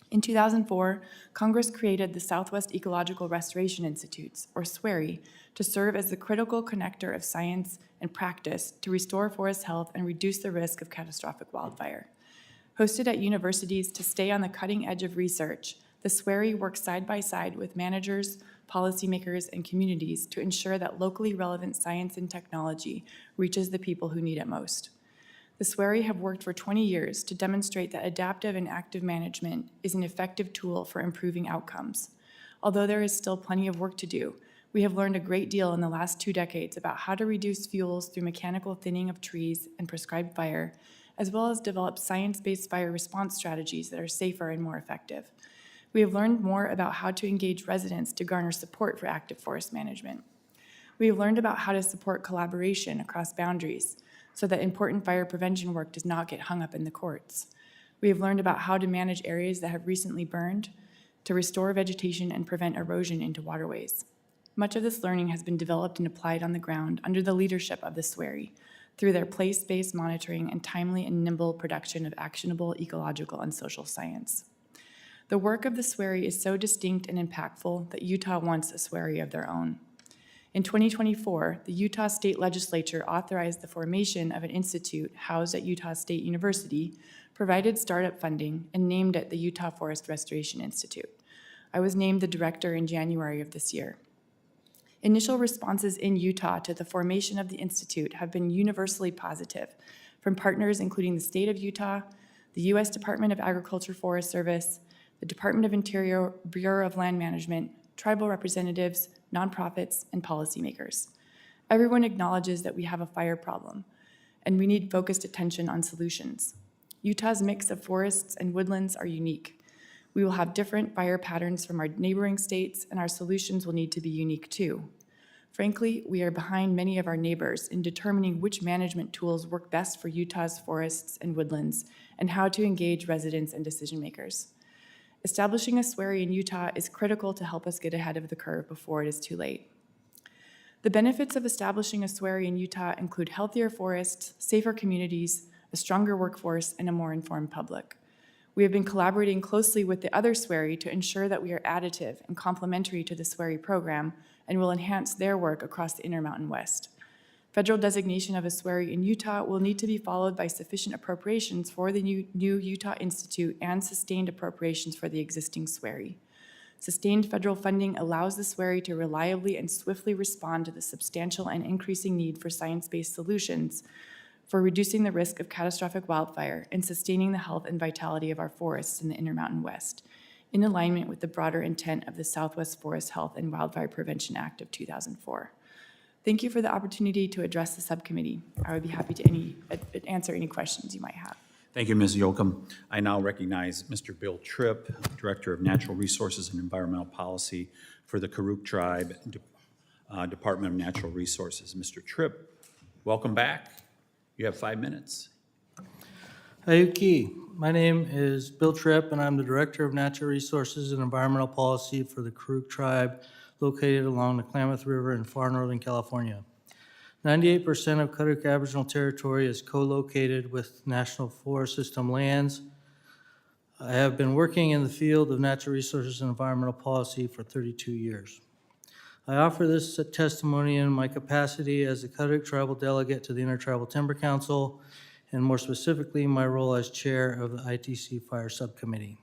In 2004, Congress created the Southwest Ecological Restoration Institutes, or SWRI, to serve as the critical connector of science and practice to restore forest health and reduce the risk of catastrophic wildfire. Hosted at universities to stay on the cutting edge of research, the SWRI works side by side with managers, policymakers, and communities to ensure that locally relevant science and technology reaches the people who need it most. The SWRI have worked for 20 years to demonstrate that adaptive and active management is an effective tool for improving outcomes. Although there is still plenty of work to do, we have learned a great deal in the last 2 decades about how to reduce fuels through mechanical thinning of trees and prescribed fire, as well as develop science-based fire response strategies that are safer and more effective. We have learned more about how to engage residents to garner support for active forest management. We have learned about how to support collaboration across boundaries so that important fire prevention work does not get hung up in the courts. We have learned about how to manage areas that have recently burned, to restore vegetation and prevent erosion into waterways. Much of this learning has been developed and applied on the ground under the leadership of the SWRI through their place-based monitoring and timely and nimble production of actionable ecological and social science. The work of the SWRI is so distinct and impactful that Utah wants a SWRI of their own. In 2024, the Utah State Legislature authorized the formation of an institute housed at Utah State University, provided startup funding, and named it the Utah Forest Restoration Institute. I was named the director in January of this year. Initial responses in Utah to the formation of the institute have been universally positive, from partners including the state of Utah, the U.S. Department of Agriculture Forest Service, the Department of Interior Bureau of Land Management, tribal representatives, nonprofits, and policymakers. Everyone acknowledges that we have a fire problem, and we need focused attention on solutions. Utah's mix of forests and woodlands are unique. We will have different fire patterns from our neighboring states, and our solutions will need to be unique too. Frankly, we are behind many of our neighbors in determining which management tools work best for Utah's forests and woodlands, and how to engage residents and decision makers. Establishing a SWRI in Utah is critical to help us get ahead of the curve before it is too late. The benefits of establishing a SWRI in Utah include healthier forests, safer communities, a stronger workforce, and a more informed public. We have been collaborating closely with the other SWRI to ensure that we are additive and complementary to the SWRI program and will enhance their work across the Intermountain West. Federal designation of a SWRI in Utah will need to be followed by sufficient appropriations for the new Utah Institute and sustained appropriations for the existing SWRI. Sustained federal funding allows the SWRI to reliably and swiftly respond to the substantial and increasing need for science-based solutions for reducing the risk of catastrophic wildfire and sustaining the health and vitality of our forests in the Intermountain West, in alignment with the broader intent of the Southwest Forest Health and Wildfire Prevention Act of 2004. Thank you for the opportunity to address the subcommittee. I would be happy to answer any questions you might have. Thank you, Ms. Yoakum. I now recognize Mr. Bill Tripp, Director of Natural Resources and Environmental Policy for the Karuk Tribe, Department of Natural Resources. Mr. Tripp, welcome back. You have 5 minutes. Hayuki, my name is Bill Tripp, and I'm the Director of Natural Resources and Environmental Policy for the Karuk Tribe, located along the Klamath River in far northern California. 98% of Karuk Aboriginal territory is co-located with National Forest System lands. I have been working in the field of natural resources and environmental policy for 32 years. I offer this testimony in my capacity as the Karuk Tribal Delegate to the Intertribal Timber Council, and more specifically, my role as Chair of the ITC Fire Subcommittee.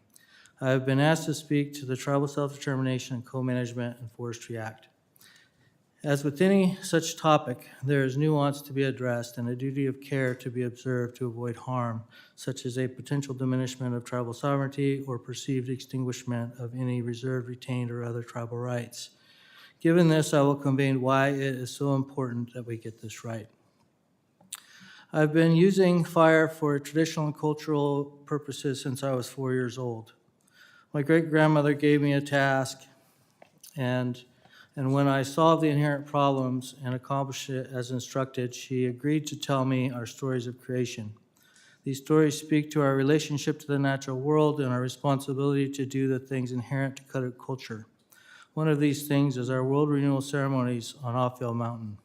I have been asked to speak to the Tribal Self-Determination and Co-Management and Forestry Act. As with any such topic, there is nuance to be addressed and a duty of care to be observed to avoid harm, such as a potential diminishment of tribal sovereignty or perceived extinguishment of any reserved, retained, or other tribal rights. Given this, I will convey why it is so important that we get this right. I've been using fire for traditional and cultural purposes since I was 4 years old. My great-grandmother gave me a task, and when I solved the inherent problems and accomplished it as instructed, she agreed to tell me our stories of creation. These stories speak to our relationship to the natural world and our responsibility to do the things inherent to Karuk culture. One of these things is our world renewal ceremonies on Ophel Mountain.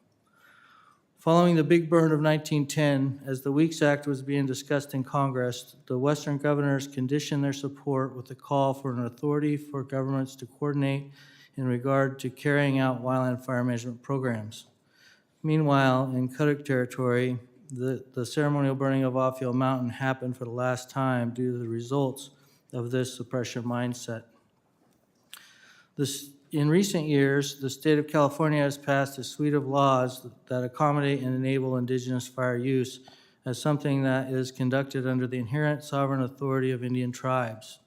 Following the big burn of 1910, as the Weeks Act was being discussed in Congress, the Western governors conditioned their support with a call for an authority for governments to coordinate in regard to carrying out wildland fire management programs. Meanwhile, in Karuk territory, the ceremonial burning of Ophel Mountain happened for the last time due to the results of this suppression mindset. In recent years, the state of California has passed a suite of laws that accommodate and enable Indigenous fire use as something that is conducted under the inherent sovereign authority of Indian tribes.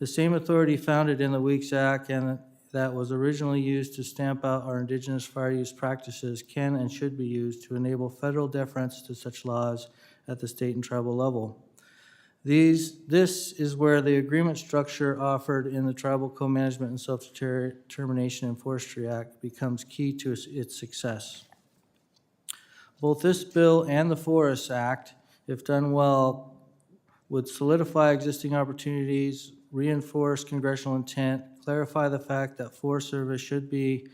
The same authority founded in the Weeks Act and that was originally used to stamp out our Indigenous fire use practices can and should be used to enable federal deference to such laws at the state and tribal level. This is where the agreement structure offered in the Tribal Co-Management and Self-Determination and Forestry Act becomes key to its success. Both this bill and the Forest Act, if done well, would solidify existing opportunities, reinforce congressional intent, clarify the fact that Forest Service should be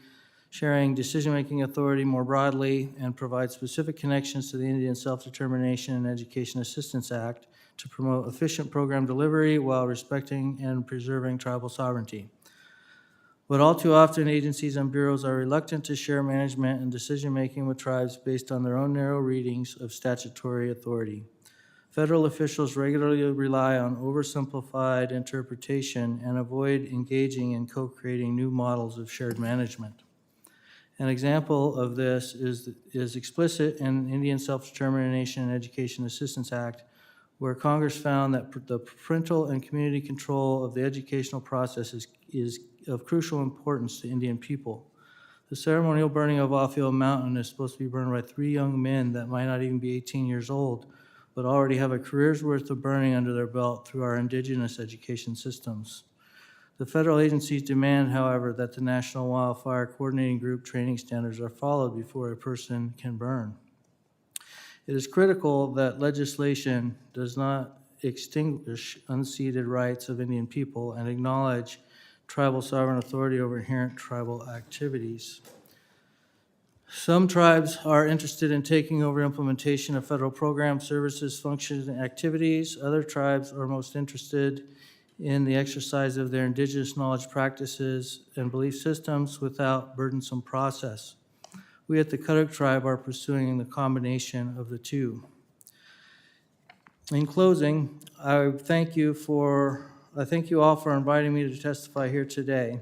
sharing decision-making authority more broadly, and provide specific connections to the Indian Self-Determination and Education Assistance Act to promote efficient program delivery while respecting and preserving tribal sovereignty. But all too often, agencies and bureaus are reluctant to share management and decision-making with tribes based on their own narrow readings of statutory authority. Federal officials regularly rely on oversimplified interpretation and avoid engaging in co-creating new models of shared management. An example of this is explicit in Indian Self-Determination and Education Assistance Act, where Congress found that the parental and community control of the educational process is of crucial importance to Indian people. The ceremonial burning of Ophio Mountain is supposed to be burned by 3 young men that might not even be 18 years old, but already have a career's worth of burning under their belt through our Indigenous education systems. The federal agencies demand, however, that the National Wildfire Coordinating Group training standards are followed before a person can burn. It is critical that legislation does not extinguish unceded rights of Indian people and acknowledge tribal sovereign authority over inherent tribal activities. Some tribes are interested in taking over implementation of federal programs, services, functions, and activities. Other tribes are most interested in the exercise of their indigenous knowledge, practices, and belief systems without burdensome process. We at the Kuduk tribe are pursuing the combination of the two. In closing, I thank you all for inviting me to testify here today.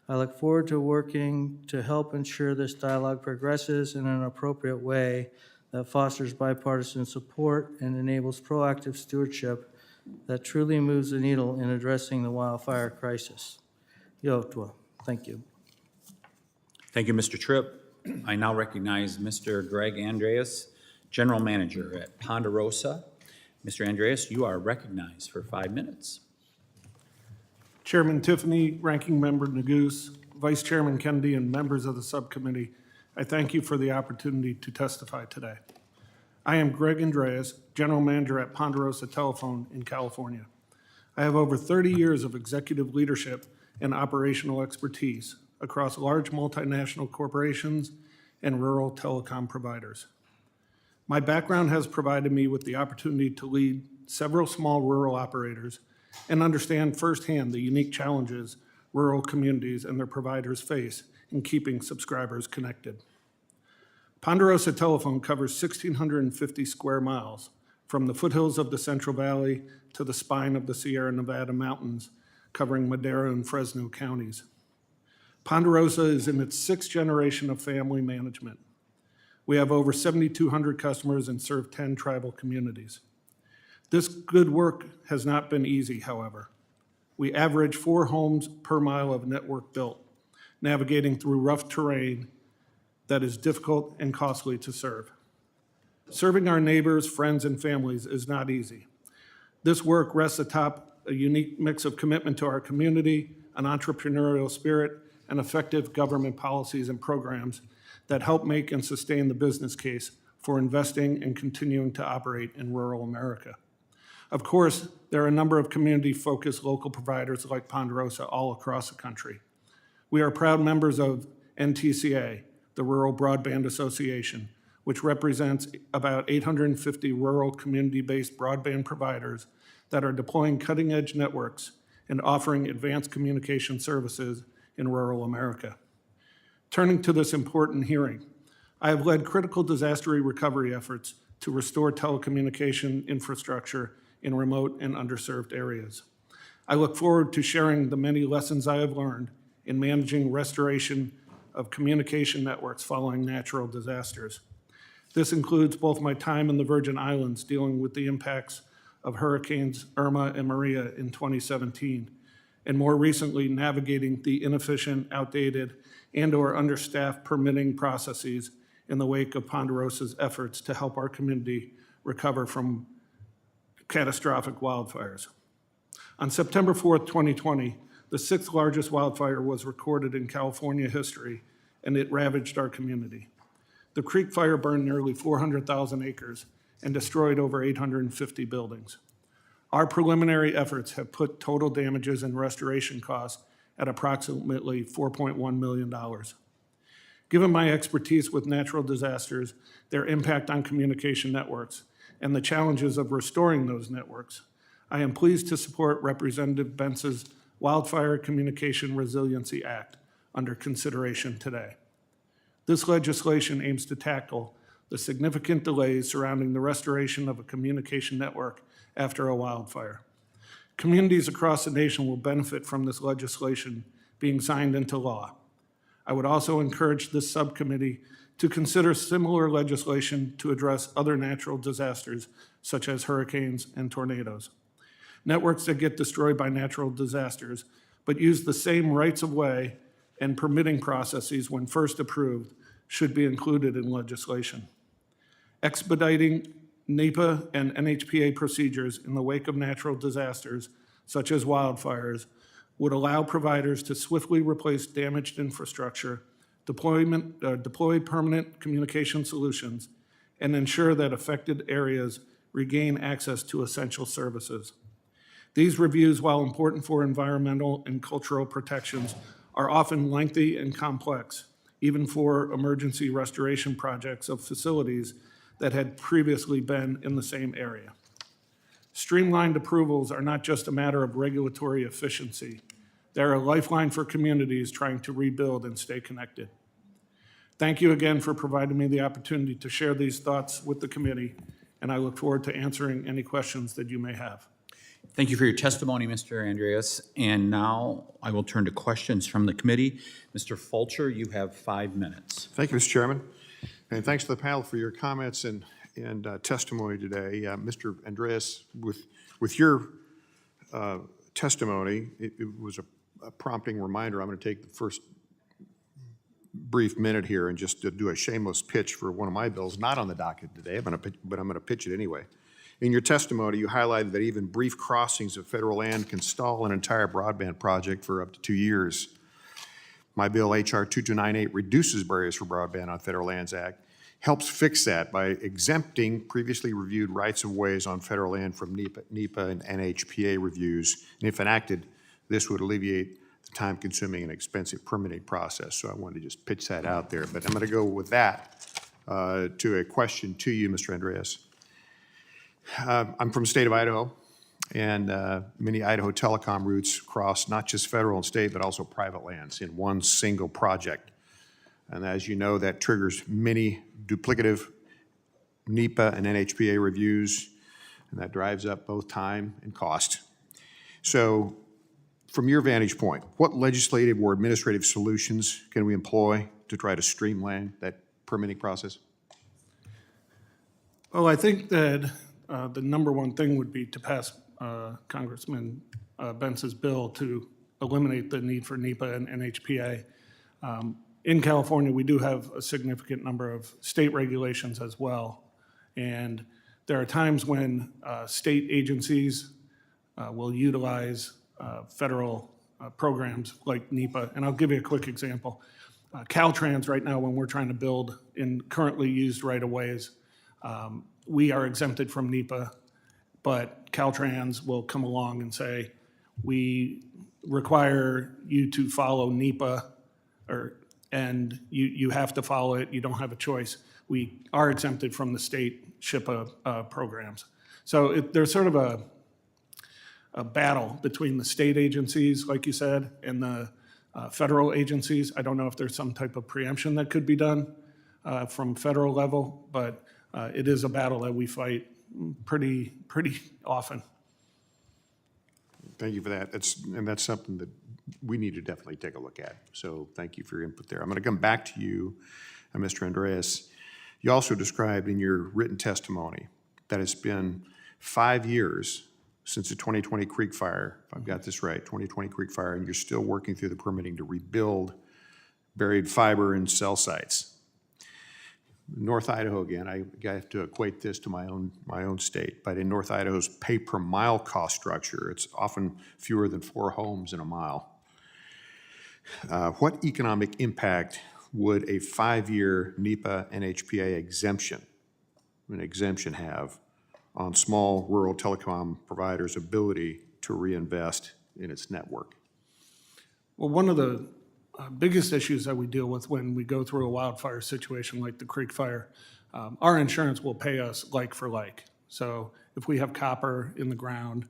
I look forward to working to help ensure this dialogue progresses in an appropriate way that fosters bipartisan support and enables proactive stewardship that truly moves the needle in addressing the wildfire crisis. Yotwa, thank you. Thank you, Mr. Tripp. I now recognize Mr. Greg Andreas, General Manager at Ponderosa. Mr. Andreas, you are recognized for 5 minutes. Chairman Tiffany, Ranking Member Neguse, Vice Chairman Kennedy, and members of the subcommittee, I thank you for the opportunity to testify today. I am Greg Andreas, General Manager at Ponderosa Telephone in California. I have over 30 years of executive leadership and operational expertise across large multinational corporations and rural telecom providers. My background has provided me with the opportunity to lead several small rural operators and understand firsthand the unique challenges rural communities and their providers face in keeping subscribers connected. Ponderosa Telephone covers 1,650 square miles from the foothills of the Central Valley to the spine of the Sierra Nevada mountains, covering Madera and Fresno counties. Ponderosa is in its 6th generation of family management. We have over 7,200 customers and serve 10 tribal communities. This good work has not been easy, however. We average 4 homes per mile of network built, navigating through rough terrain that is difficult and costly to serve. Serving our neighbors, friends, and families is not easy. This work rests atop a unique mix of commitment to our community, an entrepreneurial spirit, and effective government policies and programs that help make and sustain the business case for investing and continuing to operate in rural America. Of course, there are a number of community-focused local providers like Ponderosa all across the country. We are proud members of NTCA, the Rural Broadband Association, which represents about 850 rural community-based broadband providers that are deploying cutting-edge networks and offering advanced communication services in rural America. Turning to this important hearing, I have led critical disaster recovery efforts to restore telecommunication infrastructure in remote and underserved areas. I look forward to sharing the many lessons I have learned in managing restoration of communication networks following natural disasters. This includes both my time in the Virgin Islands dealing with the impacts of Hurricanes Irma and Maria in 2017, and more recently navigating the inefficient, outdated, and/or understaffed permitting processes in the wake of Ponderosa's efforts to help our community recover from catastrophic wildfires. On September 4th, 2020, the 6th largest wildfire was recorded in California history, and it ravaged our community. The Creek Fire burned nearly 400,000 acres and destroyed over 850 buildings. Our preliminary efforts have put total damages and restoration costs at approximately $4.1 million. Given my expertise with natural disasters, their impact on communication networks, and the challenges of restoring those networks, I am pleased to support Representative Bentz's Wildfire Communication Resiliency Act, under consideration today. This legislation aims to tackle the significant delays surrounding the restoration of a communication network after a wildfire. Communities across the nation will benefit from this legislation being signed into law. I would also encourage this subcommittee to consider similar legislation to address other natural disasters such as hurricanes and tornadoes. Networks that get destroyed by natural disasters but use the same rights of way and permitting processes when first approved should be included in legislation. Expediting NEPA and NHPA procedures in the wake of natural disasters, such as wildfires, would allow providers to swiftly replace damaged infrastructure, deploy permanent communication solutions, and ensure that affected areas regain access to essential services. These reviews, while important for environmental and cultural protections, are often lengthy and complex, even for emergency restoration projects of facilities that had previously been in the same area. Streamlined approvals are not just a matter of regulatory efficiency. They're a lifeline for communities trying to rebuild and stay connected. Thank you again for providing me the opportunity to share these thoughts with the committee, and I look forward to answering any questions that you may have. Thank you for your testimony, Mr. Andreas. And now I will turn to questions from the committee. Mr. Fulcher, you have 5 minutes. Thank you, Mr. Chairman. And thanks to the panel for your comments and testimony today. Mr. Andreas, with your testimony, it was a prompting reminder. I'm going to take the first brief minute here and just to do a shameless pitch for one of my bills, not on the docket today, but I'm going to pitch it anyway. In your testimony, you highlighted that even brief crossings of federal land can stall an entire broadband project for up to 2 years. My bill, H.R. 2298, reduces barriers for broadband on Federal Lands Act, helps fix that by exempting previously reviewed rights-of-ways on federal land from NEPA and NHPA reviews. And if enacted, this would alleviate the time-consuming and expensive permitting process. So I wanted to just pitch that out there. But I'm going to go with that to a question to you, Mr. Andreas. I'm from the state of Idaho, and many Idaho telecom routes cross not just federal and state, but also private lands in one single project. And as you know, that triggers many duplicative NEPA and NHPA reviews, and that drives up both time and cost. So from your vantage point, what legislative or administrative solutions can we employ to try to streamline that permitting process? Well, I think that the number one thing would be to pass Congressman Bentz's bill to eliminate the need for NEPA and NHPA. In California, we do have a significant number of state regulations as well. And there are times when state agencies will utilize federal programs like NEPA. And I'll give you a quick example. Caltrans right now, when we're trying to build in currently used right-of-ways, we are exempted from NEPA, but Caltrans will come along and say, we require you to follow NEPA, and you have to follow it, you don't have a choice. We are exempted from the state SHPA programs. So there's sort of a battle between the state agencies, like you said, and the federal agencies. I don't know if there's some type of preemption that could be done from federal level, but it is a battle that we fight pretty often. Thank you for that. That's something that we need to definitely take a look at. So thank you for your input there. I'm going to come back to you, Mr. Andreas. You also described in your written testimony that it's been 5 years since the 2020 Creek Fire, if I've got this right, 2020 Creek Fire, and you're still working through the permitting to rebuild buried fiber and cell sites. North Idaho, again, I have to equate this to my own state, but in North Idaho's pay-per-mile cost structure, it's often fewer than 4 homes in a mile. What economic impact would a 5-year NEPA NHPA exemption have on small rural telecom providers' ability to reinvest in its network? Well, one of the biggest issues that we deal with when we go through a wildfire situation like the Creek Fire, our insurance will pay us like for like. So if we have copper in the ground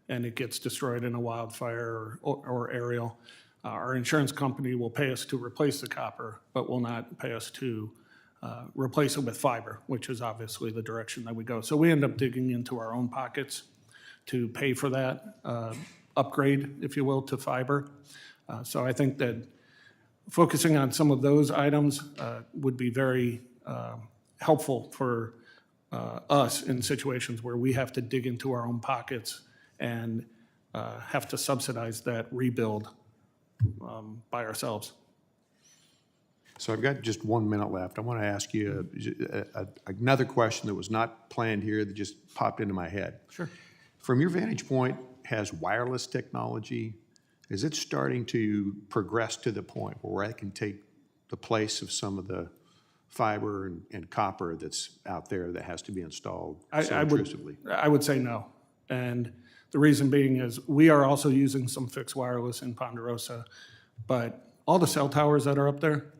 and it gets destroyed in a wildfire or aerial, Our insurance company will pay us to replace the copper, but will not pay us to replace it with fiber, which is obviously the direction that we go. So we end up digging into our own pockets to pay for that upgrade, if you will, to fiber. So I think that focusing on some of those items would be very helpful for us in situations where we have to dig into our own pockets and have to subsidize that rebuild by ourselves. So I've got just 1 minute left. I want to ask you another question that was not planned here that just popped into my head. Sure. From your vantage point, has wireless technology, is it starting to progress to the point where it can take the place of some of the fiber and copper that's out there that has to be installed so intrusively? I would say no. And the reason being is we are also using some fixed wireless in Ponderosa, but all the cell towers that are up there,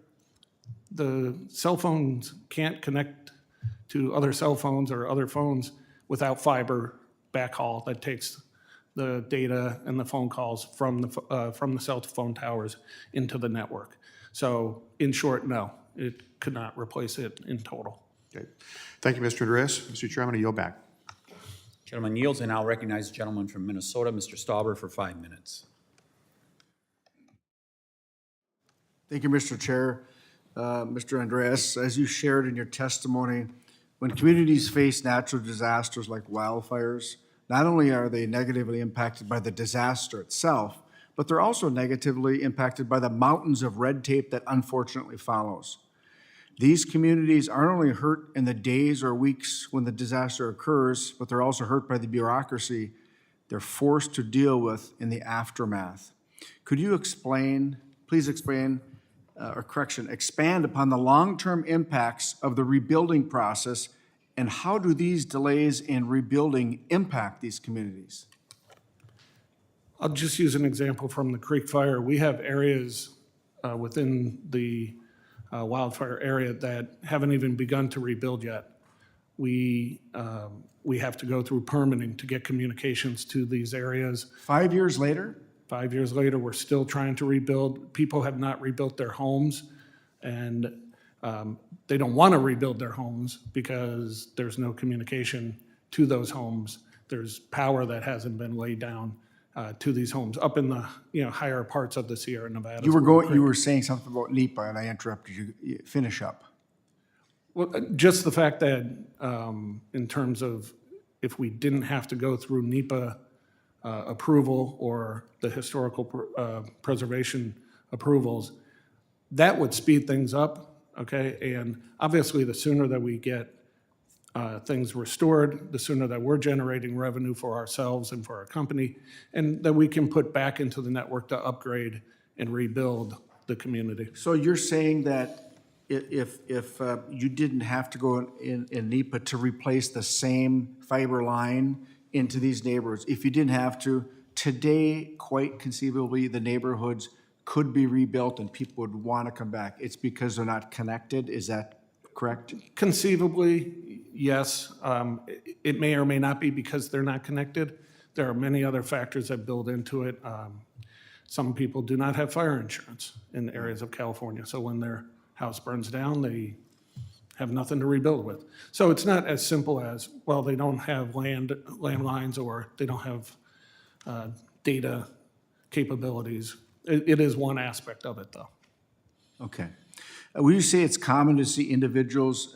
the cell phones can't connect to other cell phones or other phones without fiber backhaul that takes the data and the phone calls from the cell phone towers into the network. So in short, no, it could not replace it in total. Okay. Thank you, Mr. Andres. Mr. Chairman, I yield back. Gentleman yields, and I'll recognize the gentleman from Minnesota, Mr. Stauber, for 5 minutes. Thank you, Mr. Chair. Mr. Andres, as you shared in your testimony, when communities face natural disasters like wildfires, not only are they negatively impacted by the disaster itself, but they're also negatively impacted by the mountains of red tape that unfortunately follows. These communities aren't only hurt in the days or weeks when the disaster occurs, but they're also hurt by the bureaucracy they're forced to deal with in the aftermath. Could you please expand upon the long-term impacts of the rebuilding process, and how do these delays in rebuilding impact these communities? I'll just use an example from the Creek Fire. We have areas within the wildfire area that haven't even begun to rebuild yet. We have to go through permitting to get communications to these areas. 5 years later? 5 years later, we're still trying to rebuild. People have not rebuilt their homes, and they don't want to rebuild their homes because there's no communication to those homes. There's power that hasn't been laid down to these homes up in the higher parts of the Sierra Nevada. You were saying something about NEPA, and I interrupted you. Finish up. Well, just the fact that in terms of if we didn't have to go through NEPA approval or the historical preservation approvals, that would speed things up, okay? And obviously, the sooner that we get things restored, the sooner that we're generating revenue for ourselves and for our company, and that we can put back into the network to upgrade and rebuild the community. So you're saying that if you didn't have to go in NEPA to replace the same fiber line into these neighborhoods, if you didn't have to, today, quite conceivably, the neighborhoods could be rebuilt and people would want to come back. It's because they're not connected, is that correct? Conceivably, yes. It may or may not be because they're not connected. There are many other factors that build into it. Some people do not have fire insurance in areas of California, so when their house burns down, they have nothing to rebuild with. So it's not as simple as, well, they don't have landlines or they don't have data capabilities. It is one aspect of it, though. Okay. Would you say it's common to see individuals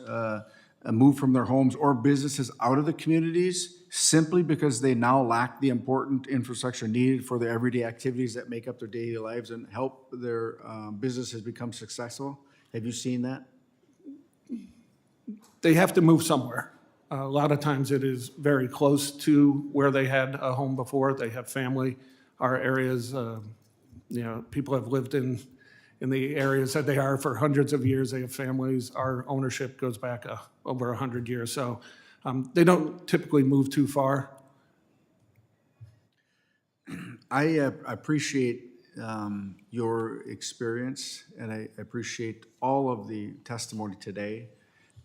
move from their homes or businesses out of the communities simply because they now lack the important infrastructure needed for their everyday activities that make up their daily lives and help their businesses become successful? Have you seen that? They have to move somewhere. A lot of times it is very close to where they had a home before. They have family. Our areas, people have lived in the areas that they are for hundreds of years. They have families. Our ownership goes back over 100 years. So they don't typically move too far. I appreciate your experience, and I appreciate all of the testimony today.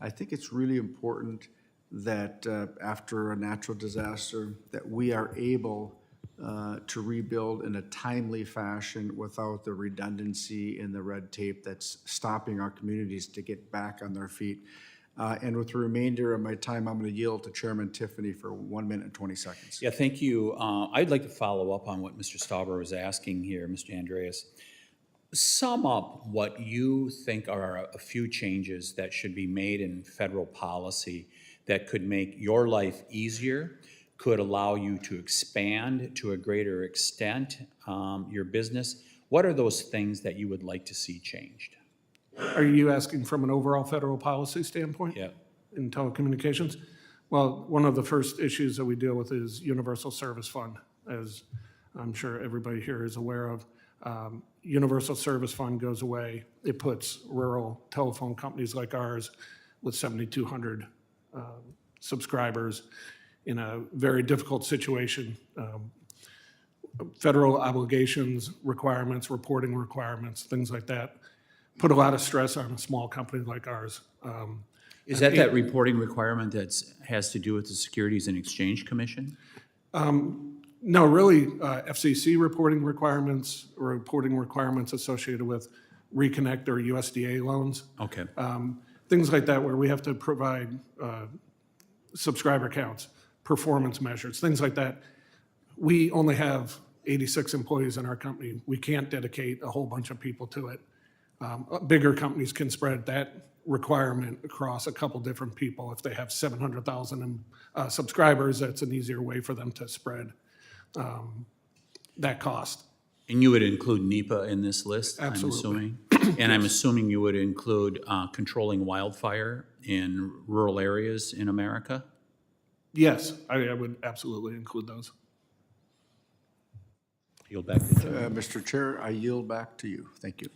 I think it's really important that after a natural disaster, that we are able to rebuild in a timely fashion without the redundancy and the red tape that's stopping our communities to get back on their feet. And with the remainder of my time, I'm going to yield to Chairman Tiffany for 1 minute and 20 seconds. Yeah, thank you. I'd like to follow up on what Mr. Stauber was asking here, Mr. Andreas. Sum up what you think are a few changes that should be made in federal policy that could make your life easier, could allow you to expand to a greater extent your business. What are those things that you would like to see changed? Are you asking from an overall federal policy standpoint? Yeah. In telecommunications? Well, one of the first issues that we deal with is Universal Service Fund, as I'm sure everybody here is aware of. Universal Service Fund goes away. It puts rural telephone companies like ours with 7,200 subscribers in a very difficult situation. Federal obligations, requirements, reporting requirements, things like that, put a lot of stress on a small company like ours. Is that reporting requirement that has to do with the Securities and Exchange Commission? No, really, FCC reporting requirements associated with Reconnect or USDA loans. Okay. Things like that where we have to provide subscriber counts, performance measures, things like that. We only have 86 employees in our company. We can't dedicate a whole bunch of people to it. Bigger companies can spread that requirement across a couple different people. If they have 700,000 subscribers, that's an easier way for them to spread that cost. And you would include NEPA in this list, Absolutely. I'm assuming? And I'm assuming you would include controlling wildfire in rural areas in America? Yes, I would absolutely include those. Yield back to Jim. Mr. Chair, I yield back to you. Thank you.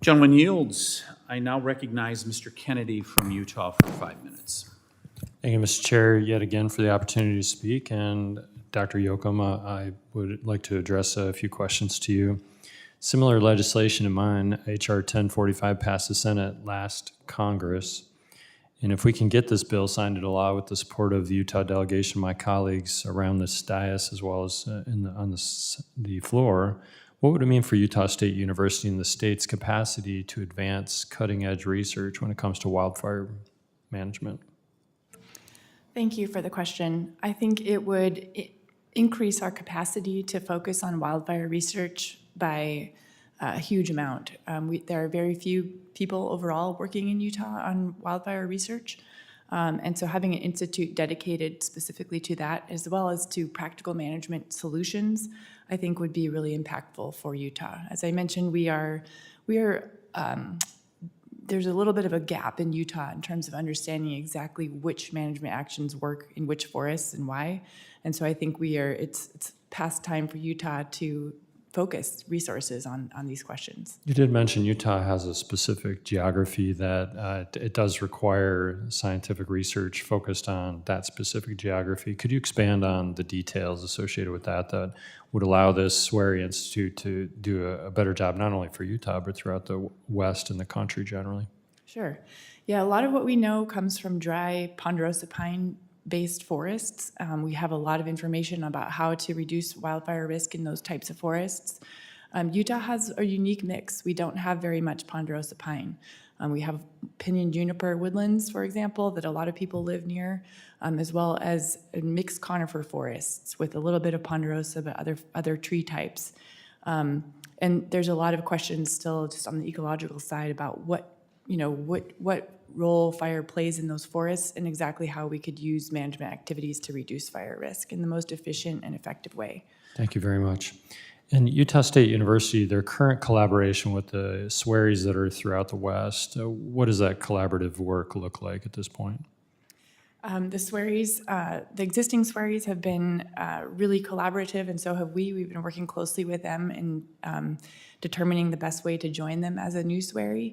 Gentleman yields. I now recognize Mr. Kennedy from Utah for 5 minutes. Thank you, Mr. Chair, yet again for the opportunity to speak. And Dr. Yoakum, I would like to address a few questions to you. Similar legislation in mine, H.R. 1045, passed the Senate last Congress. And if we can get this bill signed into law with the support of the Utah delegation, my colleagues around this dais, as well as on the floor, what would it mean for Utah State University and the state's capacity to advance cutting-edge research when it comes to wildfire management? Thank you for the question. I think it would increase our capacity to focus on wildfire research by a huge amount. There are very few people overall working in Utah on wildfire research. And so having an institute dedicated specifically to that, as well as to practical management solutions, I think would be really impactful for Utah. As I mentioned, there's a little bit of a gap in Utah in terms of understanding exactly which management actions work in which forests and why. And so I think it's past time for Utah to focus resources on these questions. You did mention Utah has a specific geography that it does require scientific research focused on that specific geography. Could you expand on the details associated with that would allow this SWARE Institute to do a better job, not only for Utah, but throughout the West and the country generally? Sure. Yeah, a lot of what we know comes from dry ponderosa pine-based forests. We have a lot of information about how to reduce wildfire risk in those types of forests. Utah has a unique mix. We don't have very much ponderosa pine. We have pinyon juniper woodlands, for example, that a lot of people live near, as well as mixed conifer forests with a little bit of ponderosa, but other tree types. And there's a lot of questions still just on the ecological side about what role fire plays in those forests and exactly how we could use management activities to reduce fire risk in the most efficient and effective way. Thank you very much. And Utah State University, their current collaboration with the SWAREs that are throughout the West, what does that collaborative work look like at this point? The SWAREs, the existing SWAREs have been really collaborative, and so have we. We've been working closely with them in determining the best way to join them as a new SWARE.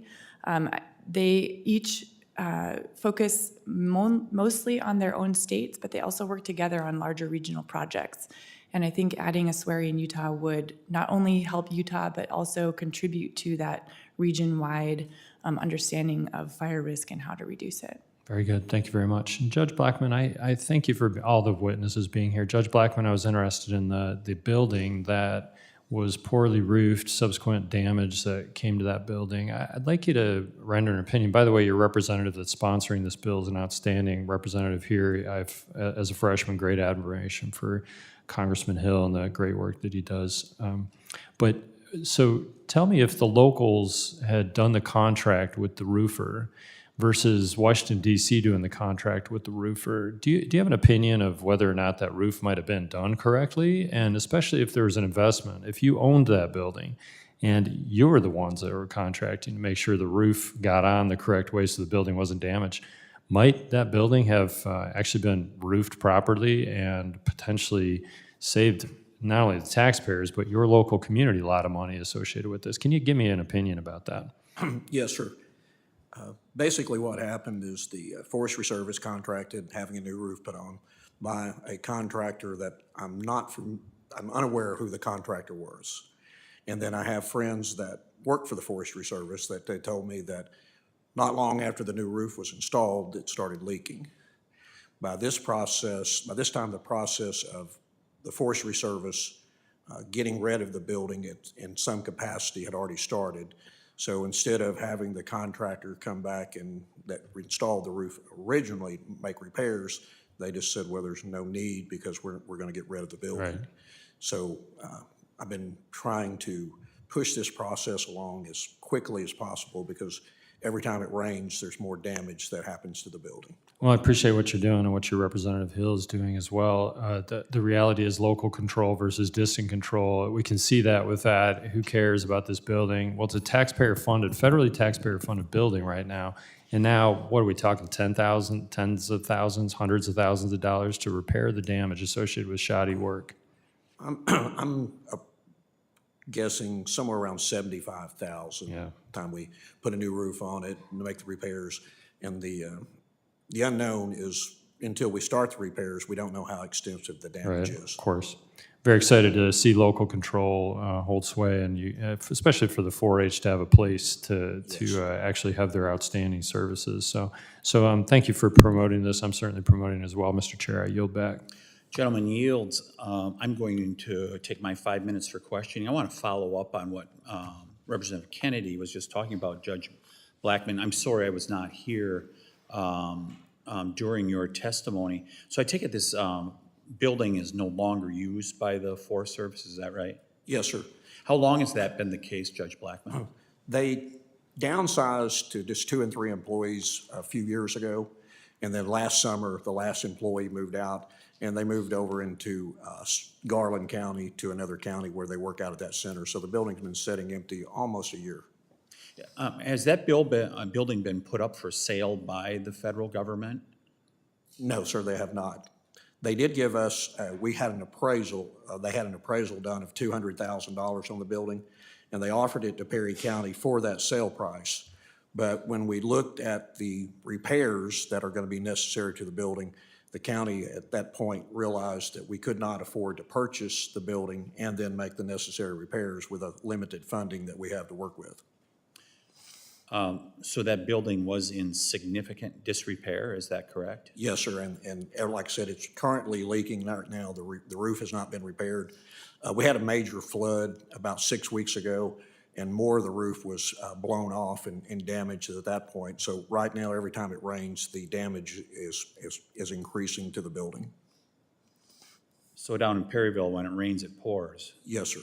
They each focus mostly on their own states, but they also work together on larger regional projects. And I think adding a SWARE in Utah would not only help Utah, but also contribute to that region-wide understanding of fire risk and how to reduce it. Very good. Thank you very much. And Judge Blackman, I thank you for all the witnesses being here. Judge Blackman, I was interested in the building that was poorly roofed, subsequent damage that came to that building. I'd like you to render an opinion. By the way, your representative that's sponsoring this bill is an outstanding representative here. I've, as a freshman, great admiration for Congressman Hill and the great work that he does. So tell me, if the locals had done the contract with the roofer versus Washington, D.C. doing the contract with the roofer, do you have an opinion of whether or not that roof might have been done correctly? And especially if there was an investment, if you owned that building and you were the ones that were contracting to make sure the roof got on the correct way so the building wasn't damaged, might that building have actually been roofed properly and potentially saved not only the taxpayers, but your local community a lot of money associated with this? Can you give me an opinion about that? Yes, sir. Basically, what happened is the Forestry Service contracted having a new roof put on by a contractor that I'm unaware who the contractor was. And then I have friends that work for the Forestry Service that they told me that not long after the new roof was installed, it started leaking. By this time, the process of the Forestry Service getting rid of the building in some capacity had already started. So instead of having the contractor come back and that installed the roof originally make repairs, they just said, well, there's no need because we're going to get rid of the building. Right. So I've been trying to push this process along as quickly as possible because every time it rains, there's more damage that happens to the building. Well, I appreciate what you're doing and what your Representative Hill is doing as well. The reality is local control versus distant control. We can see that with that. Who cares about this building? Well, it's a taxpayer-funded, federally taxpayer-funded building right now. And now, what are we talking, 10,000, tens of thousands, hundreds of thousands of dollars to repair the damage associated with shoddy work? I'm guessing somewhere around 75,000. Yeah. Time we put a new roof on it and make the repairs. And the unknown is until we start the repairs, we don't know how extensive the damage Right, is. of course. Very excited to see local control hold sway, and especially for the 4-H to have a place to actually have their outstanding services. So thank you for promoting this. I'm certainly promoting it as well, Mr. Chair. I yield back. Gentleman yields. I'm going to take my 5 minutes for questioning. I want to follow up on what Representative Kennedy was just talking about, Judge Blackman. I'm sorry I was not here during your testimony. So I take it this building is no longer used by the Forest Service, is that right? Yes, sir. How long has that been the case, Judge Blackman? They downsized to just 2 and 3 employees a few years ago. And then last summer, the last employee moved out and they moved over into Garland County to another county where they work out at that center. So the building's been sitting empty almost a year. Has that building been put up for sale by the federal government? No, sir, they have not. They did give us, we had an appraisal, they had an appraisal done of $200,000 on the building, and they offered it to Perry County for that sale price. But when we looked at the repairs that are going to be necessary to the building, the county at that point realized that we could not afford to purchase the building and then make the necessary repairs with a limited funding that we have to work with. So that building was in significant disrepair, is that correct? Yes, sir, and like I said, it's currently leaking right now. The roof has not been repaired. We had a major flood about 6 weeks ago, and more of the roof was blown off and damaged at that point. So right now, every time it rains, the damage is increasing to the building. So down in Perryville, when it rains, it pours? Yes, sir.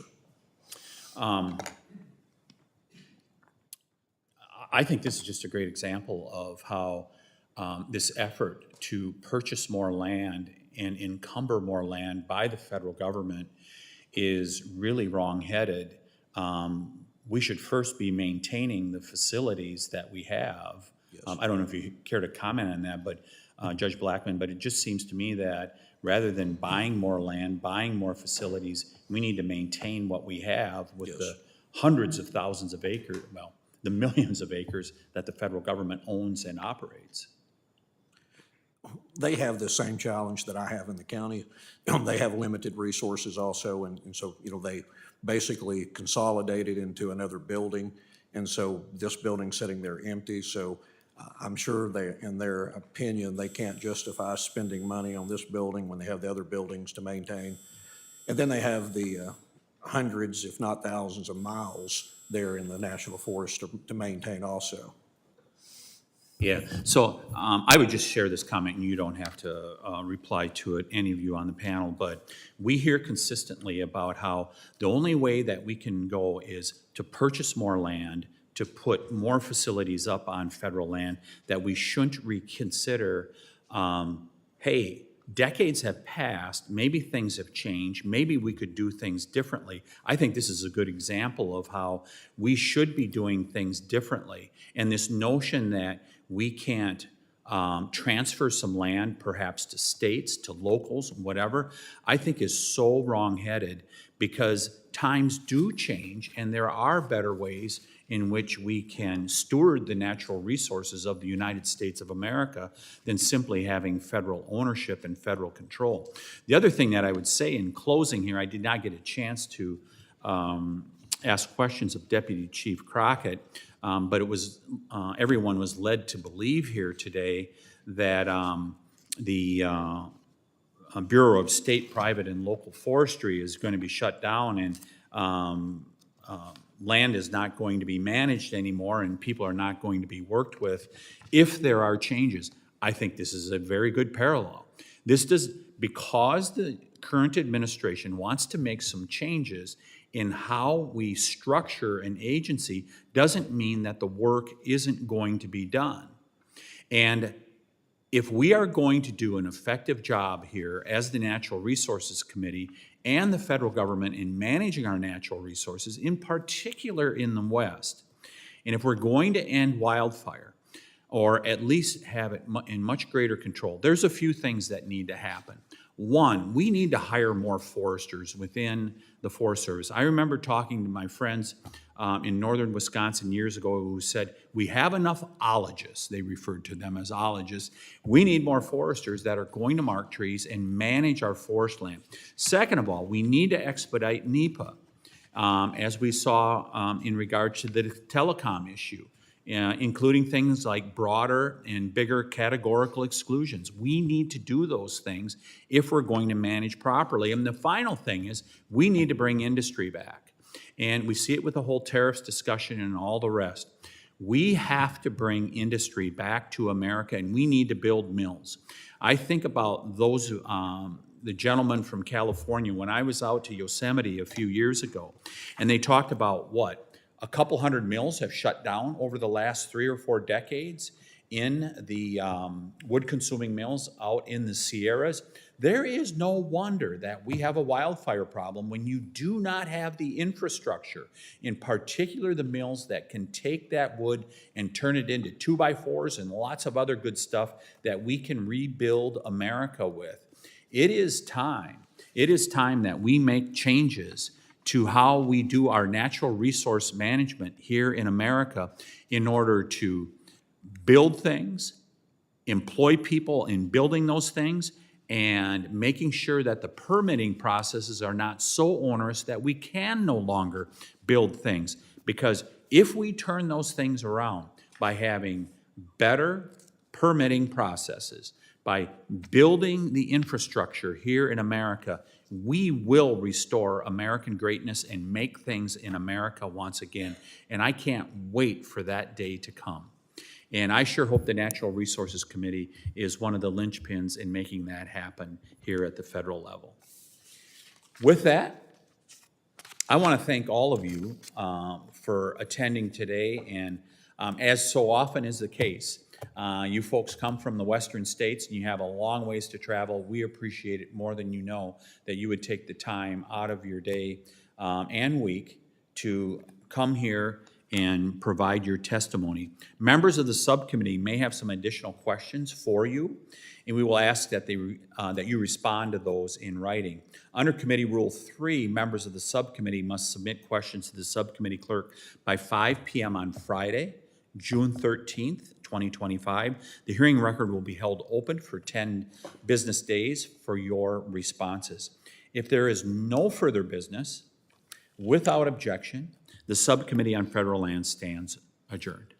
I think this is just a great example of how this effort to purchase more land and encumber more land by the federal government is really wrong-headed. We should first be maintaining the facilities that we have. Yes. I don't know if you care to comment on that, but Judge Blackman, but it just seems to me that rather than buying more land, buying more facilities, we need to maintain what we have with Yes. the hundreds of thousands of acres, well, the millions of acres that the federal government owns and operates. They have the same challenge that I have in the county. They have limited resources also, and so, they basically consolidated into another building, and so this building's sitting there empty. So I'm sure they, in their opinion, they can't justify spending money on this building when they have the other buildings to maintain. And then they have the hundreds, if not thousands of miles there in the national forest to maintain also. Yeah, so I would just share this comment, and you don't have to reply to it, any of you on the panel, but we hear consistently about how the only way that we can go is to purchase more land, to put more facilities up on federal land, that we shouldn't reconsider, hey, decades have passed, maybe things have changed, maybe we could do things differently. I think this is a good example of how we should be doing things differently. And this notion that we can't transfer some land perhaps to states, to locals, whatever, I think is so wrong-headed, because times do change and there are better ways in which we can steward the natural resources of the United States of America than simply having federal ownership and federal control. The other thing that I would say in closing here, I did not get a chance to ask questions of Deputy Chief Crockett, but it was, everyone was led to believe here today that the Bureau of State, Private, and Local Forestry is going to be shut down, and land is not going to be managed anymore, and people are not going to be worked with if there are changes. I think this is a very good parallel. This does, because the current administration wants to make some changes in how we structure an agency, doesn't mean that the work isn't going to be done. And if we are going to do an effective job here as the Natural Resources Committee and the federal government in managing our natural resources, in particular in the West, and if we're going to end wildfire, or at least have it in much greater control, there's a few things that need to happen. One, we need to hire more foresters within the Forest Service. I remember talking to my friends in northern Wisconsin years ago who said, we have enough ologists, they referred to them as ologists. We need more foresters that are going to mark trees and manage our forest land. Second of all, we need to expedite NEPA, as we saw in regards to the telecom issue. Including things like broader and bigger categorical exclusions. We need to do those things if we're going to manage properly. And the final thing is we need to bring industry back. And we see it with the whole tariffs discussion and all the rest. We have to bring industry back to America, and we need to build mills. I think about those the gentleman from California when I was out to Yosemite a few years ago, and they talked about what? A couple hundred mills have shut down over the last 3 or 4 decades in the wood-consuming mills out in the Sierras. There is no wonder that we have a wildfire problem when you do not have the infrastructure, in particular the mills that can take that wood and turn it into 2x4s and lots of other good stuff that we can rebuild America with. It is time that we make changes to how we do our natural resource management here in America in order to build things, employ people in building those things, and making sure that the permitting processes are not so onerous that we can no longer build things. Because if we turn those things around by having better permitting processes, by building the infrastructure here in America, we will restore American greatness and make things in America once again. And I can't wait for that day to come. And I sure hope the Natural Resources Committee is one of the linchpins in making that happen here at the federal level. With that, I want to thank all of you for attending today. And as so often is the case, you folks come from the western states and you have a long ways to travel. We appreciate it more than you know that you would take the time out of your day and week to come here and provide your testimony. Members of the subcommittee may have some additional questions for you, and we will ask that you respond to those in writing. Under Committee Rule 3, members of the subcommittee must submit questions to the subcommittee clerk by 5 p.m. on Friday, June 13th, 2025. The hearing record will be held open for 10 business days for your responses. If there is no further business, without objection, the Subcommittee on Federal Lands stands adjourned.